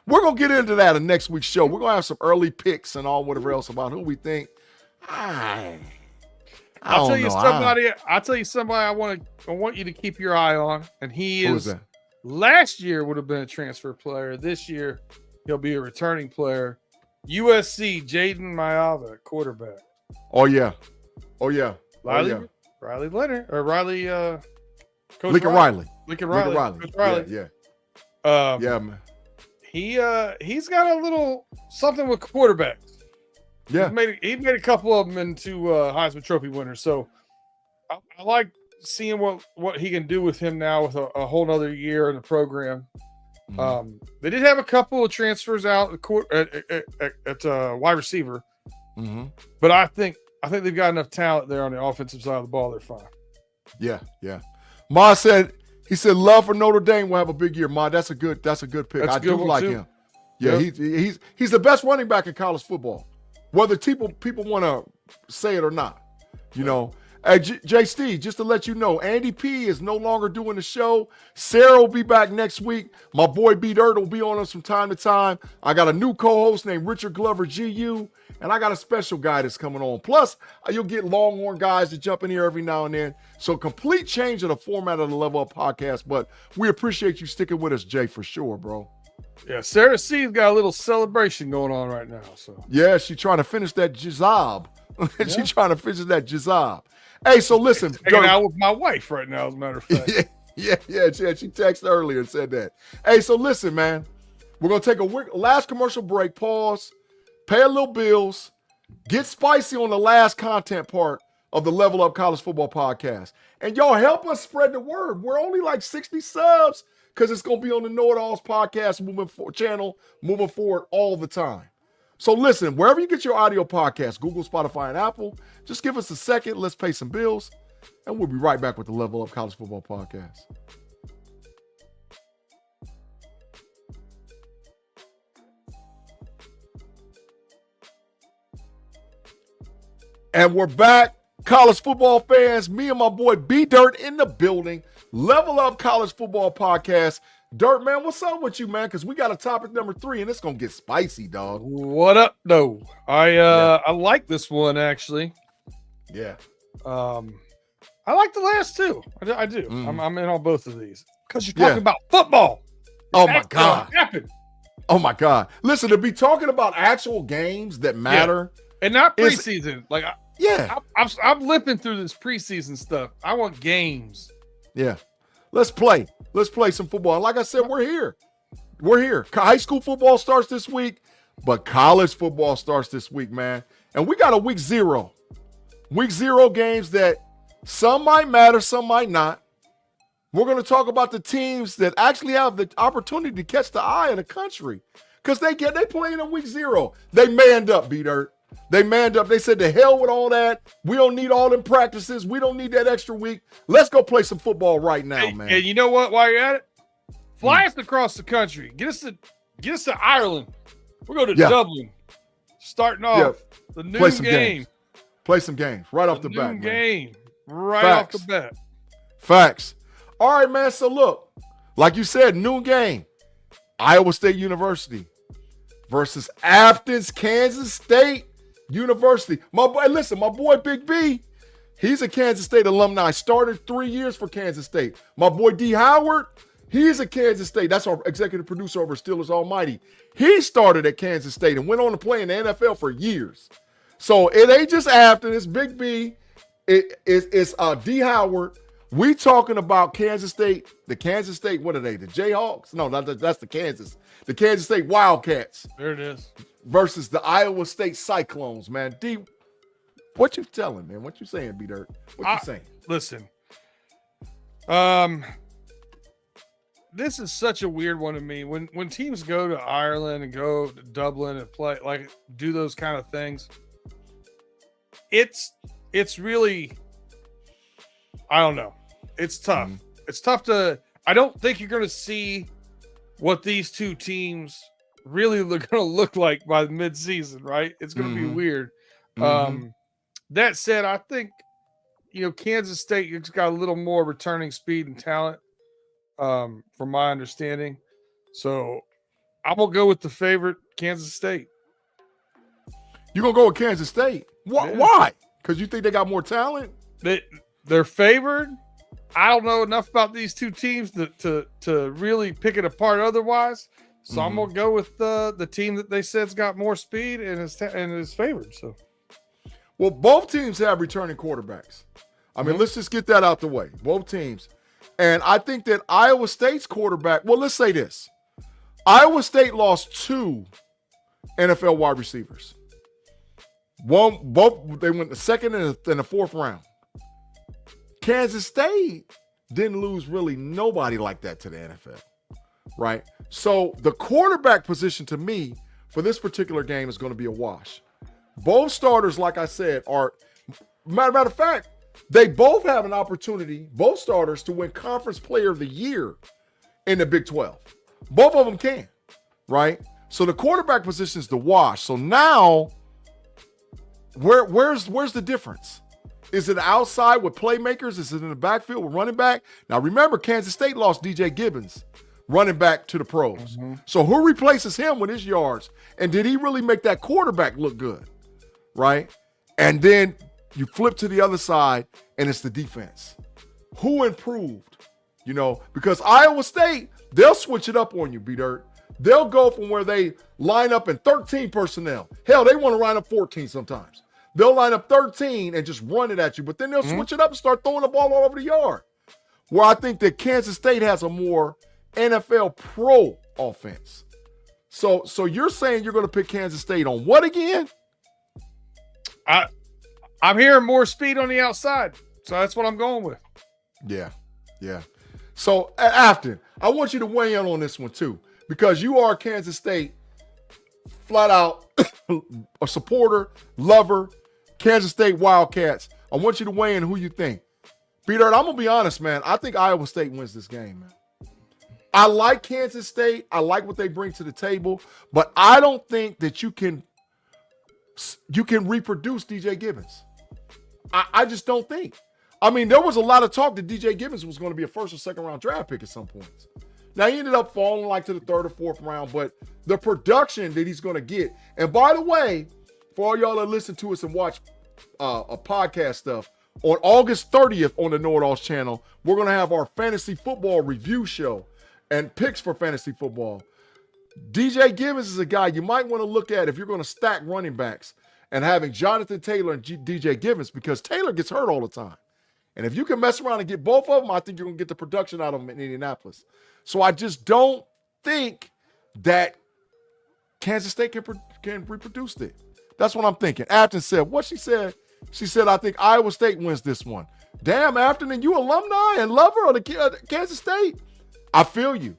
We're going to get into that in next week's show. We're going to have some early picks and all whatever else about who we think. I'll tell you somebody I want you to keep your eye on, and Who is that? Last year would have been a transfer player. This year he'll be a returning player. USC Jaden Mayava, quarterback. Oh yeah. Riley Leonard or Riley Coach Lincoln Riley. Lincoln Riley. Coach Riley. Yeah. Yeah, man. He's got a little something with quarterbacks. Yeah. He made a couple of them into Heisman Trophy winners. So I like seeing what he can do with him now with a whole nother year in the program. Mm-hmm. They did have a couple of transfers out at wide receiver, but I think they've got enough talent there on the offensive side of the ball. They're fine. Yeah. Ma said love for Notre Dame will have a big year. Ma, that's a good pick. I do like him. Yeah, yep. He's the best running back in college football, whether people want to say it or not. You know. Hey, J. Steve, just to let you know, Andy P is no longer doing the show. Sarah will be back next week. My boy B Dirt will be on us from time to time. I got a new co-host named Richard Glover GU, and I got a special guy that's coming on. Plus, you'll get Longhorn guys to jump in here every now and then. So complete change of the format of the Level Up podcast, but we appreciate you sticking with us, Jay, for sure, bro. Yeah, Sarah C's got a little celebration going on right now. So yeah, she's trying to finish that jizab. She's trying to finish that jizab. Hey, so listen. Hanging out with my wife right now, as a matter of fact. Yeah. She texted earlier and said that. Hey, so listen, man. We're going to take a last commercial break, pause, pay a little bills, get spicy on the last content part of the Level Up College Football Podcast. And y'all help us spread the word. We're only like 60 subs because it's going to be on the Know It Alls podcast channel moving forward all the time. So listen, wherever you get your audio podcast, Google, Spotify, and Apple, just give us a second. Let's pay some bills, and we'll be right back with the Level Up College Football Podcast. And we're back, college football fans. Me and my boy B Dirt in the building. Level Up College Football Podcast. Dirt, man, what's up with you, man? Because we got a topic number 3, and it's gonna get spicy, dog. What up, though? I like this one actually. Yeah. I like the last two. I do. I'm in on both of these. Because you're talking about football. Oh my God. Happened. Oh my God. Listen, to be talking about actual games that matter. And not preseason. I'm limping through this preseason stuff. I want games. Yeah. Let's play. Let's play some football. And like I said, we're here. We're here. High school football starts this week, but college football starts this week, man. And we got a week 0. Week 0 games that some might matter, some might not. We're going to talk about the teams that actually have the opportunity to catch the eye of the country because they playing in week 0. They manned up, B-Dirt. They manned up. They said, to hell with all that. We don't need all them practices. We don't need that extra week. Let's go play some football right now, man. And you know what? While you're at it, fly us across the country. Get us to Ireland. We'll go to Dublin. Starting off the noon game. Play some games right off the bat. Noon game. Right off the bat. Facts. All right, man. So look, like you said, noon game. Iowa State University versus Athens, Kansas State University. My boy Big B, he's a Kansas State alumni. Started 3 years for Kansas State. My boy D. Howard, he's a Kansas State. That's our executive producer over Steelers Almighty. He started at Kansas State and went on to play in the NFL for years. So it ain't just Athens, it's Big B, it's D. Howard. We talking about Kansas State, what are they, the Jayhawks? No, that's the Kansas State Wildcats. There it is. Versus the Iowa State Cyclones, man. D, what you telling, man? What you saying, B-Dirt? What you saying? Listen, this is such a weird one to me. When teams go to Ireland and go to Dublin and play, like, do those kind of things, it's really, I don't know. It's tough. It's tough I don't think you're going to see what these two teams really going to look like by the midseason, right? It's going to be weird. That said, I think, Kansas State has got a little more returning speed and talent, from my understanding. So I'm going to go with the favorite, Kansas State. You're going to go with Kansas State? Why? Because you think they got more talent? They're favored. I don't know enough about these two teams to really pick it apart otherwise. So I'm going to go with the team that they said's got more speed and is favored. So, well, both teams have returning quarterbacks. I mean, let's just get that out the way. Both teams. And I think that Iowa State's quarterback, well, let's say this. Iowa State lost 2 NFL wide receivers. Both they went the second and the 4th round. Kansas State didn't lose really nobody like that to the NFL, right? So the quarterback position to me for this particular game is going to be a wash. Both starters, like I said, are, matter of fact, they both have an opportunity, both starters, to win Conference Player of the Year in the Big 12. Both of them can, right? So the quarterback position is the wash. So now, where's the difference? Is it outside with playmakers? Is it in the backfield with running back? Now, remember, Kansas State lost DJ Gibbons, running back to the pros. So who replaces him with his yards? And did he really make that quarterback look good, right? And then you flip to the other side, and it's the defense. Who improved? Because Iowa State, they'll switch it up on you, B-Dirt. They'll go from where they line up in 13 personnel. Hell, they want to line up 14 sometimes. They'll line up 13 and just run it at you, but then they'll switch it up and start throwing the ball all over the yard. Where I think that Kansas State has a more NFL pro offense. So you're saying you're going to pick Kansas State on what again? I'm hearing more speed on the outside, so that's what I'm going with. Yeah. So Afton, I want you to weigh in on this one too, because you are Kansas State flat out a supporter, lover, Kansas State Wildcats. I want you to weigh in who you think. B-Dirt, I'm going to be honest, man. I think Iowa State wins this game, man. I like Kansas State. I like what they bring to the table, but I don't think that you can reproduce DJ Gibbons. I just don't think. I mean, there was a lot of talk that DJ Gibbons was going to be a 1st or 2nd round draft pick at some points. Now, he ended up falling like to the 3rd or 4th round, but the production that he's going to get. And by the way, for all y'all that listen to us and watch a podcast stuff, On August 30th on the Know-It-Alls channel, we're going to have our fantasy football review show and picks for fantasy football. DJ Givens is a guy you might want to look at if you're going to stack running backs and having Jonathan Taylor and DJ Givens, because Taylor gets hurt all the time. And if you can mess around and get both of them, I think you're going to get the production out of them in Indianapolis. So I just don't think that Kansas State can reproduce it. That's what I'm thinking. Afton said what she said. She said, I think Iowa State wins this one. Damn, Afton, and you alumni and lover of the Kansas State? I feel you.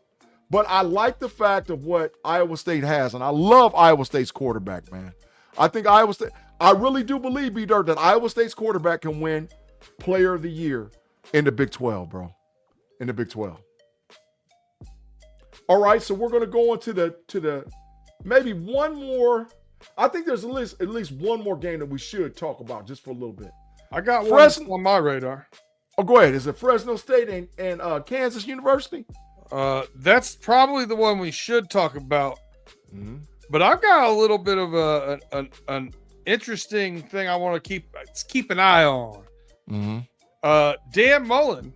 But I like the fact of what Iowa State has, and I love Iowa State's quarterback, man. I think Iowa State, I really do believe, B-Dirt, that Iowa State's quarterback can win Player of the Year in the Big 12, bro. In the Big 12. All right, so we're going to go into the maybe one more. I think there's at least one more game that we should talk about just for a little bit. I got one on my radar. Oh, go ahead. Is it Fresno State and Kansas University? That's probably the one we should talk about. Mm-hmm. But I've got a little bit of an interesting thing I want to keep an eye on. Mm-hmm. Dan Mullen,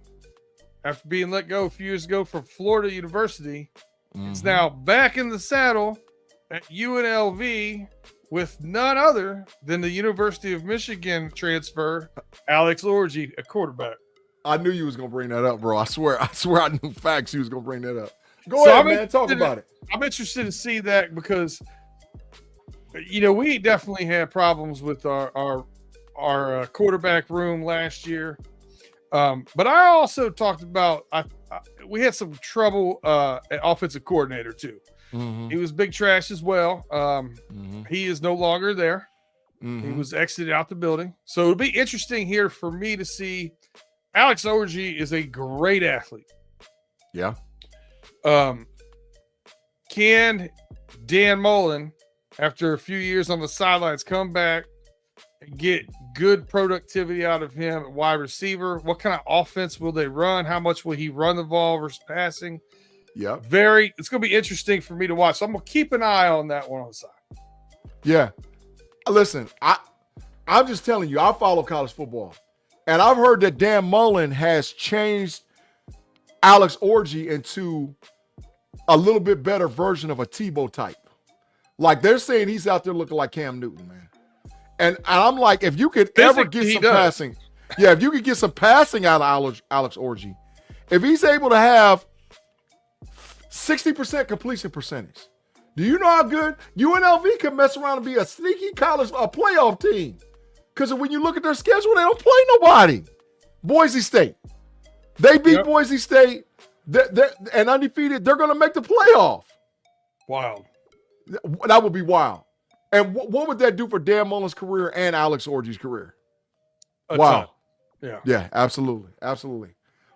after being let go a few years ago from Florida University, is now back in the saddle at UNLV with none other than the University of Michigan transfer, Alex Orji, a quarterback. I knew you was going to bring that up, bro. I swear I knew facts you was going to bring that up. Go ahead, man. Talk about it. I'm interested to see that because, we definitely had problems with our quarterback room last year. But I also talked about we had some trouble at offensive coordinator too. Mm-hmm. He was big trash as well. He is no longer there. Mm-hmm. He was exited out the building. So it'll be interesting here for me to see. Alex Orji is a great athlete. Yeah. Can Dan Mullen, after a few years on the sidelines, come back and get good productivity out of him at wide receiver? What kind of offense will they run? How much will he run the ball versus passing? Yeah. It's going to be interesting for me to watch. So I'm going to keep an eye on that one on the side. Yeah. Listen, I'm just telling you, I follow college football. And I've heard that Dan Mullen has changed Alex Orji into a little bit better version of a Tebow type. Like they're saying he's out there looking like Cam Newton, man. And I'm like, if you could ever get some passing, if you could get some passing out of Alex Orji, if he's able to have 60% completion percentage, do you know how good UNLV can mess around and be a sneaky college playoff team? Because when you look at their schedule, they don't play nobody. Boise State. They beat Boise State. And undefeated, they're going to make the playoff. Wild. That would be wild. And what would that do for Dan Mullen's career and Alex Orji's career? Wow. Yeah. Yeah, absolutely. Absolutely.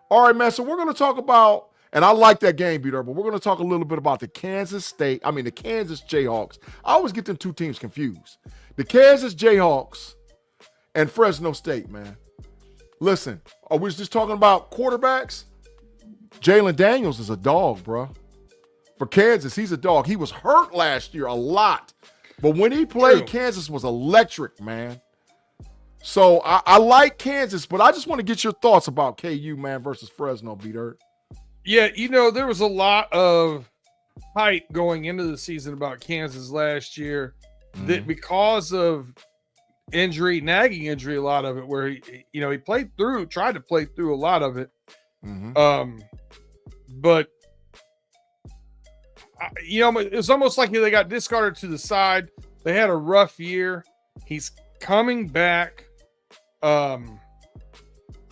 All right, man. So we're going to talk about, and I like that game, Peter, but we're going to talk a little bit about the Kansas Jayhawks. I always get them two teams confused. The Kansas Jayhawks and Fresno State, man. Listen, are we just talking about quarterbacks? Jalen Daniels is a dog, bro. For Kansas, he's a dog. He was hurt last year a lot. But when he played, Kansas was electric, man. So I like Kansas, but I just want to get your thoughts about KU, man, versus Fresno, B-Dirt. Yeah, there was a lot of hype going into the season about Kansas last year that because of nagging injury, a lot of it, where he tried to play through a lot of it. But it's almost like they got discarded to the side. They had a rough year. He's coming back. I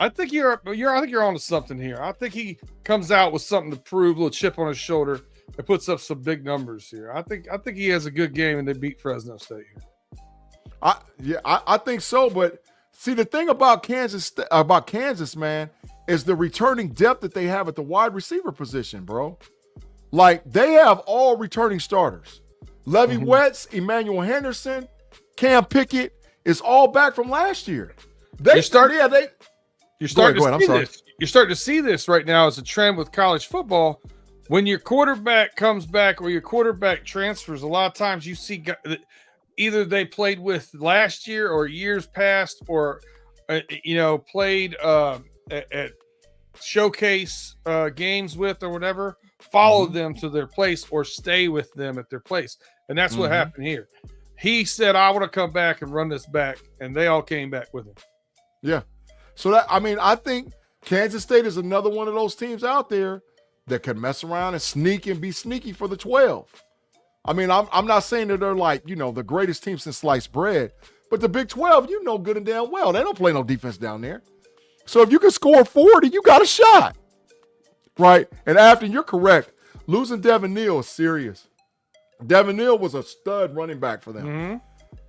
think you're onto something here. I think he comes out with something to prove, a little chip on his shoulder, and puts up some big numbers here. I think he has a good game, and they beat Fresno State here. I think so. But see, the thing about Kansas, man, is the returning depth that they have at the wide receiver position, bro. Like they have all returning starters. Levy Wetz, Emmanuel Henderson, Cam Pickett is all back from last year. You're starting to see this right now as a trend with college football. When your quarterback comes back or your quarterback transfers, a lot of times you see either they played with last year or years past, or played at showcase games with or whatever, follow them to their place or stay with them at their place. And that's what happened here. He said, I want to come back and run this back. And they all came back with him. Yeah. So I think Kansas State is another one of those teams out there that can mess around and sneak and be sneaky for the 12. I mean, I'm not saying that they're like, the greatest team since sliced bread, but the Big 12, good and damn well. They don't play no defense down there. So if you can score 40, you got a shot. Right? And after, you're correct. Losing Devin Neal is serious. Devin Neal was a stud running back for them. Mm-hmm.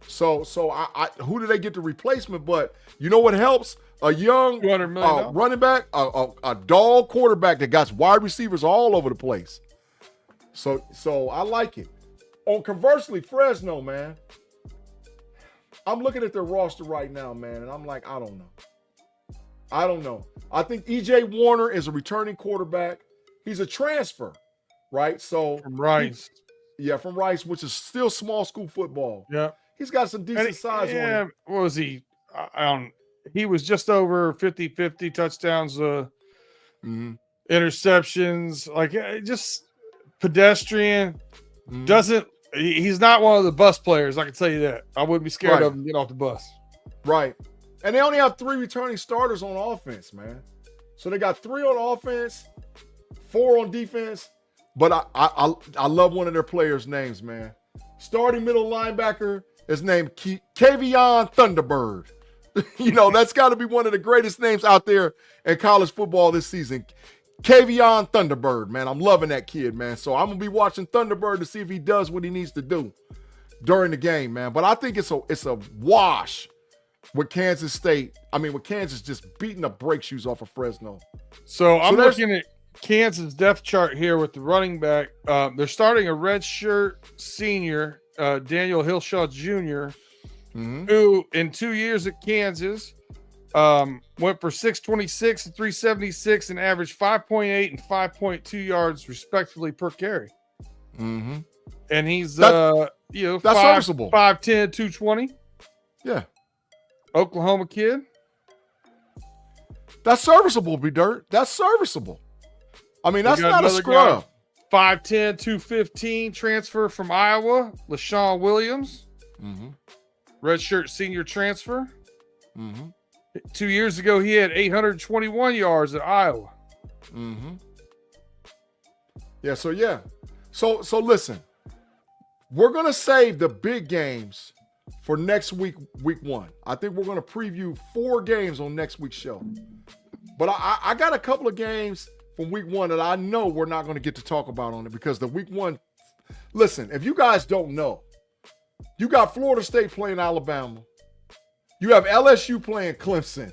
So I who did they get the replacement? But you know what helps? A young running back, a dog quarterback that got wide receivers all over the place. So I like it. Conversely, Fresno, man. I'm looking at their roster right now, man, and I'm like, I don't know. I think E.J. Warner is a returning quarterback. He's a transfer, right? So from Rice. From Rice, which is still small school football. Yeah. He's got some decent size on him. What was he? He was just over 50-50 touchdowns, interceptions, like just pedestrian. He's not one of the bus players, I can tell you that. I wouldn't be scared of him getting off the bus. Right. And they only have 3 returning starters on offense, man. So they got 3 on offense, 4 on defense. But I love one of their players' names, man. Starting middle linebacker is named Kavion Thunderbird. That's got to be one of the greatest names out there in college football this season. Kavion Thunderbird, man. I'm loving that kid, man. So I'm going to be watching Thunderbird to see if he does what he needs to do during the game, man. But I think it's a wash with Kansas State. With Kansas just beating the brake shoes off of Fresno. So I'm looking at Kansas depth chart here with the running back. They're starting a redshirt senior, Daniel Hillshaw Jr., who in 2 years at Kansas went for 626 and 376 and averaged 5.8 and 5.2 yards respectively per carry. Mm-hmm. And he's that's serviceable. 5'10", 220. Yeah. Oklahoma kid. That's serviceable, B-Dirt. That's serviceable. That's not a scrub. 5'10", 215, transfer from Iowa, LaShawn Williams. Redshirt senior transfer. 2 years ago, he had 821 yards at Iowa. Yeah, So listen, we're going to save the big games for next week, week 1. I think we're going to preview 4 games on next week's show. But I got a couple of games from week 1 that I know we're not going to get to talk about on it because the week 1, listen, if you guys don't know, you got Florida State playing Alabama. You have LSU playing Clemson.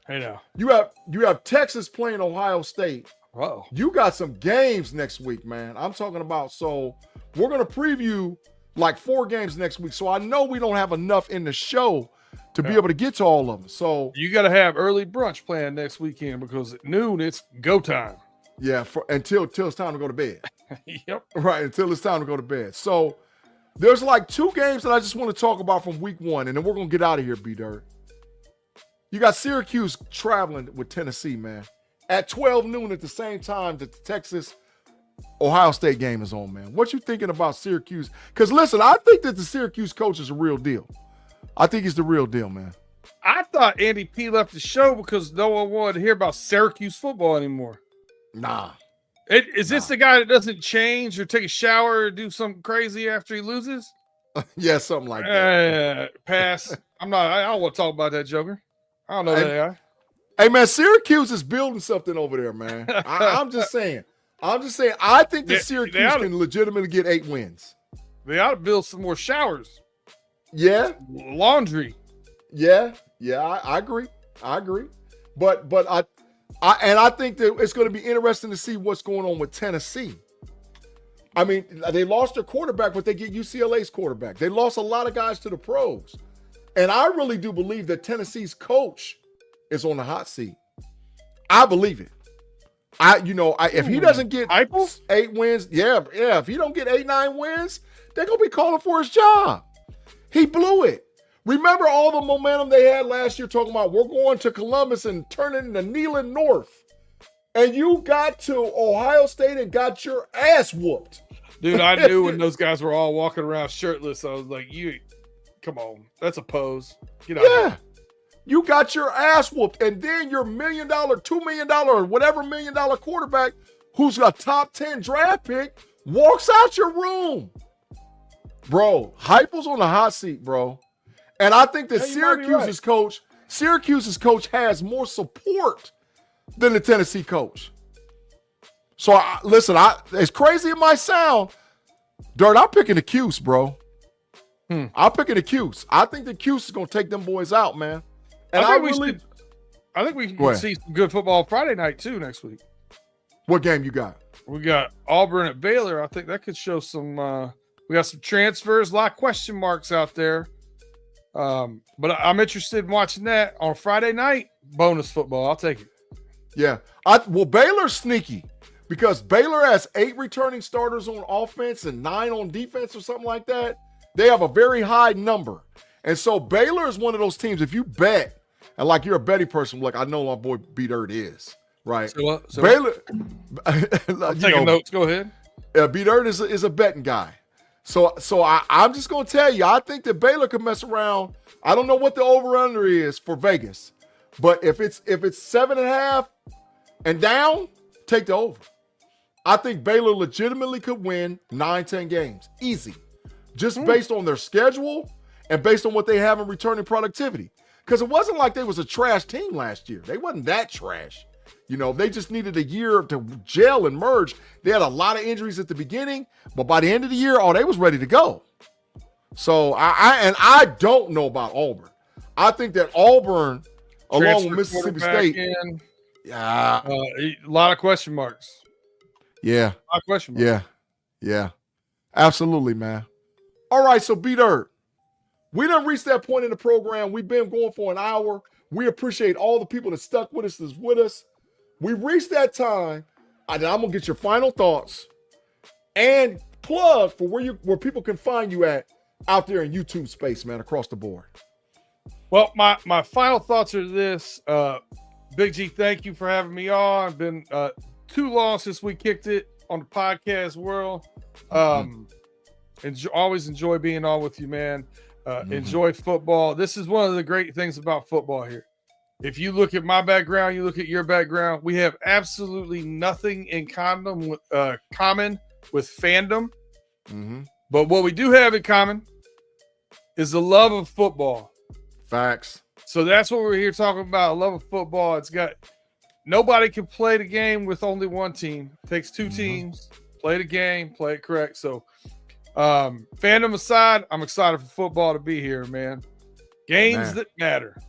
I know. You have Texas playing Ohio State. Whoa. You got some games next week, man. I'm talking about, so we're going to preview like 4 games next week. So I know we don't have enough in the show to be able to get to all of them. So you got to have early brunch planned next weekend because at noon it's go time. Yeah, until it's time to go to bed. Yep. Right, until it's time to go to bed. So there's like 2 games that I just want to talk about from week 1, and then we're going to get out of here, B-Dirt. You got Syracuse traveling with Tennessee, man. At 12 noon at the same time that the Texas-Ohio State game is on, man. What you thinking about Syracuse? Because, listen, I think that the Syracuse coach is a real deal. I think he's the real deal, man. I thought Andy P left the show because no one wanted to hear about Syracuse football anymore. Nah. Is this the guy that doesn't change or take a shower or do something crazy after he loses? Yeah, something like that. Pass. I don't want to talk about that joker. I don't know that guy. Hey, man, Syracuse is building something over there, man. I'm just saying. I think that Syracuse can legitimately get 8 wins. They ought to build some more showers. Yeah. Laundry. Yeah, I agree. But I think that it's going to be interesting to see what's going on with Tennessee. I mean, they lost their quarterback, but they get UCLA's quarterback. They lost a lot of guys to the pros. And I really do believe that Tennessee's coach is on the hot seat. I believe it. If he doesn't get 8 wins, if he don't get 8, 9 wins, they're going to be calling for his job. He blew it. Remember all the momentum they had last year talking about we're going to Columbus and turning into Neyland North. And you got to Ohio State and got your ass whooped. Dude, I knew when those guys were all walking around shirtless, I was like, come on, that's a pose. Get out of here. You got your ass whooped. And then your $1 million, $2 million, or whatever $1 million quarterback who's a top 10 draft pick walks out your room. Bro, Heupel's on the hot seat, bro. And I think that Syracuse's coach has more support than the Tennessee coach. So, listen, as crazy as it might sound, Dirt, I'm picking the Cuse, bro. I'm picking the Cuse. I think the Cuse is going to take them boys out, man. And I think we can see some good football Friday night, too, next week. What game you got? We got Auburn at Baylor. I think that could show some we got some transfers, a lot of question marks out there. But I'm interested in watching that on Friday night. Bonus football. I'll take it. Yeah. Well, Baylor's sneaky because Baylor has 8 returning starters on offense and 9 on defense or something like that. They have a very high number. And so Baylor is one of those teams, if you bet, and like you're a betting person, like I know my boy B-Dirt is, right? So Baylor. I'm taking notes. Go ahead. B-Dirt is a betting guy. So I'm just going to tell you, I think that Baylor could mess around. I don't know what the over-under is for Vegas, but if it's 7.5 and down, take the over. I think Baylor legitimately could win 9-10 games. Easy. Just based on their schedule and based on what they have in returning productivity. Because it wasn't like they was a trash team last year. They wasn't that trash. You know, they just needed a year to gel and merge. They had a lot of injuries at the beginning, but by the end of the year, they was ready to go. So I don't know about Auburn. I think that Auburn, along with Mississippi State, a lot of question marks. Yeah, a lot of question marks. Yeah, absolutely, man. All right, so B-Dirt, we done reached that point in the program. We've been going for an hour. We appreciate all the people that stuck with us, that's with us. We reached that time. I'm gonna get your final thoughts and plug for where people can find you at out there in YouTube space, man, across the board. Well, my final thoughts are this. Big G, thank you for having me on. Been too long since we kicked it on the podcast world. Always enjoy being on with you, man. Enjoy football. This is one of the great things about football here. If you look at my background, you look at your background, we have absolutely nothing in common with fandom. But what we do have in common is the love of football. Facts. So that's what we're here talking about, a love of football. It's got nobody can play the game with only one team. It takes 2 teams, play the game, play it correct. So fandom aside, I'm excited for football to be here, man. Games that matter.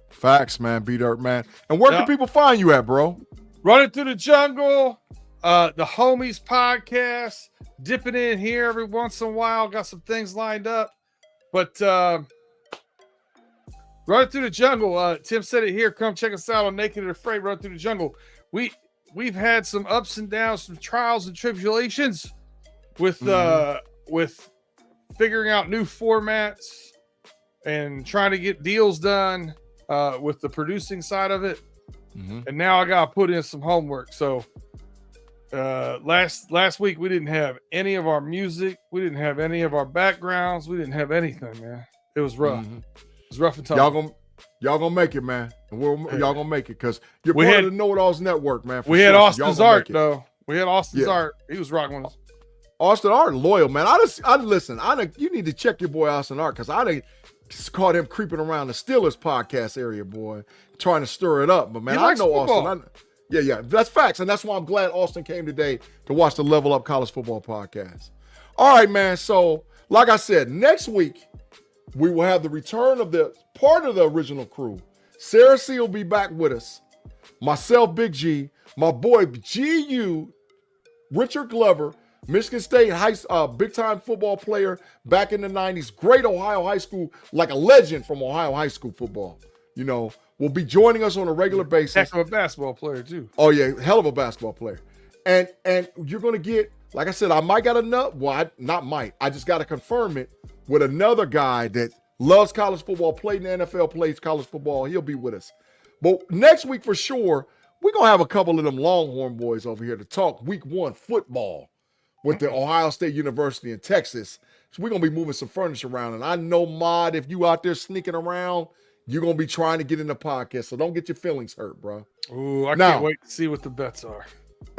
Facts, man. B-Dirt, man. And where can people find you at, bro? Running Through the Jungle, the Homies podcast, dipping in here every once in a while. Got some things lined up. But Running Through the Jungle, Tim said it here. Come check us out on Naked and Afraid, Run Through the Jungle. We've had some ups and downs, some trials and tribulations with figuring out new formats and trying to get deals done with the producing side of it. And now I got to put in some homework. So last week we didn't have any of our music. We didn't have any of our backgrounds. We didn't have anything, man. It was rough. It was rough and tough. Y'all gonna make it, man. Y'all gonna make it because you're part of the Know It Alls Network, man. We had Austin's art, though. We had Austin's art. He was rocking with us. Austin Art, loyal, man. Listen. You need to check your boy Austin Art because I caught him creeping around the Steelers podcast area, boy, trying to stir it up. But man, I know football. Austin. Yeah, that's facts, and that's why I'm glad Austin came today to watch the Level Up College Football podcast. All right, man. So, like I said, next week we will have the return of the part of the original crew. Sarah C will be back with us. Myself, Big G, my boy GU, Richard Glover, Michigan State big-time football player back in the 90s. Great Ohio high school, like a legend from Ohio high school football. You know, will be joining us on a regular basis. Heck of a basketball player, too. Oh, yeah, hell of a basketball player. And you're going to get, like I said, I might got enough. Well, I just got to confirm it with another guy that loves college football, played in the NFL, plays college football. He'll be with us. But next week for sure, we're going to have a couple of them Longhorn boys over here to talk week 1 football with the Ohio State University in Texas. So we're going to be moving some furniture around. And I know, Mod, if you out there sneaking around, you're going to be trying to get in the podcast. So don't get your feelings hurt, bro. Ooh, I can't wait to see what the bets are.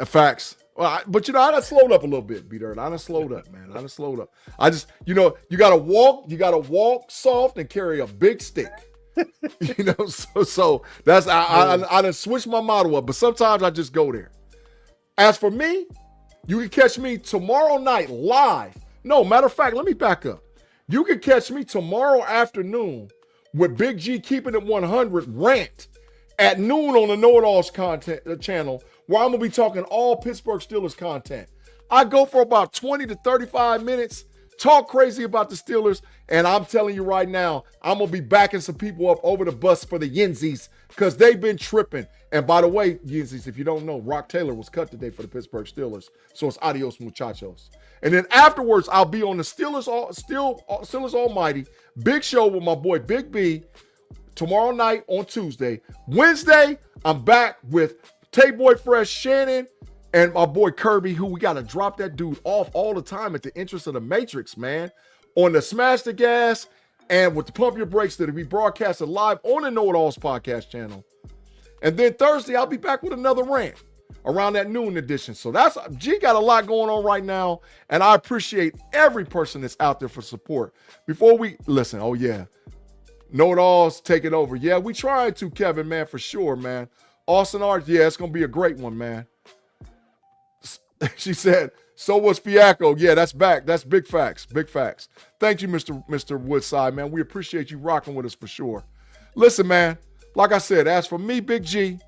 Facts. Well, but I done slowed up a little bit, B-Dirt. I done slowed up, man. I done slowed up. I just, you gotta walk soft and carry a big stick. So that's I done switched my model up, but sometimes I just go there. As for me, you can catch me tomorrow night live. No, matter of fact, let me back up. You can catch me tomorrow afternoon with Big G Keeping It 100 rant at noon on the Know It Alls content channel, where I'm going to be talking all Pittsburgh Steelers content. I go for about 20 to 35 minutes, talk crazy about the Steelers, and I'm telling you right now, I'm going to be backing some people up over the bus for the Yinzies because they've been tripping. And by the way, Yinzies, if you don't know, Rock Taylor was cut today for the Pittsburgh Steelers. So it's adios, muchachos. And then afterwards, I'll be on the Steelers Almighty big show with my boy Big B tomorrow night on Tuesday. Wednesday, I'm back with Tay-Boy Fresh, Shannon, and my boy Kirby, who we got to drop that dude off all the time at the entrance of the Matrix, man. On the Smash the Gas and with the Pump Your Brakes that'll be broadcasted live on the Know It Alls podcast channel. And then Thursday, I'll be back with another rant around that noon edition. So G got a lot going on right now, and I appreciate every person that's out there for support. Before we listen, oh yeah, Know It Alls taking over. Yeah, we trying to, Kevin, man, for sure, man. Austin Art, yeah, it's going to be a great one, man. She said, so was Fiaco. Yeah, that's back. That's big facts. Big facts. Thank you, Mr. Woodside, man. We appreciate you rocking with us for sure. Listen, man, like I said, as for me, Big G,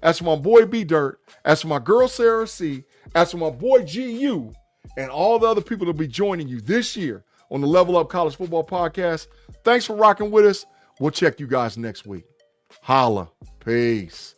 as for my boy B-Dirt, as for my girl Sarah C, as for my boy GU, and all the other people that will be joining you this year on the Level Up College Football Podcast, thanks for rocking with us. We'll check you guys next week. Holla. Peace.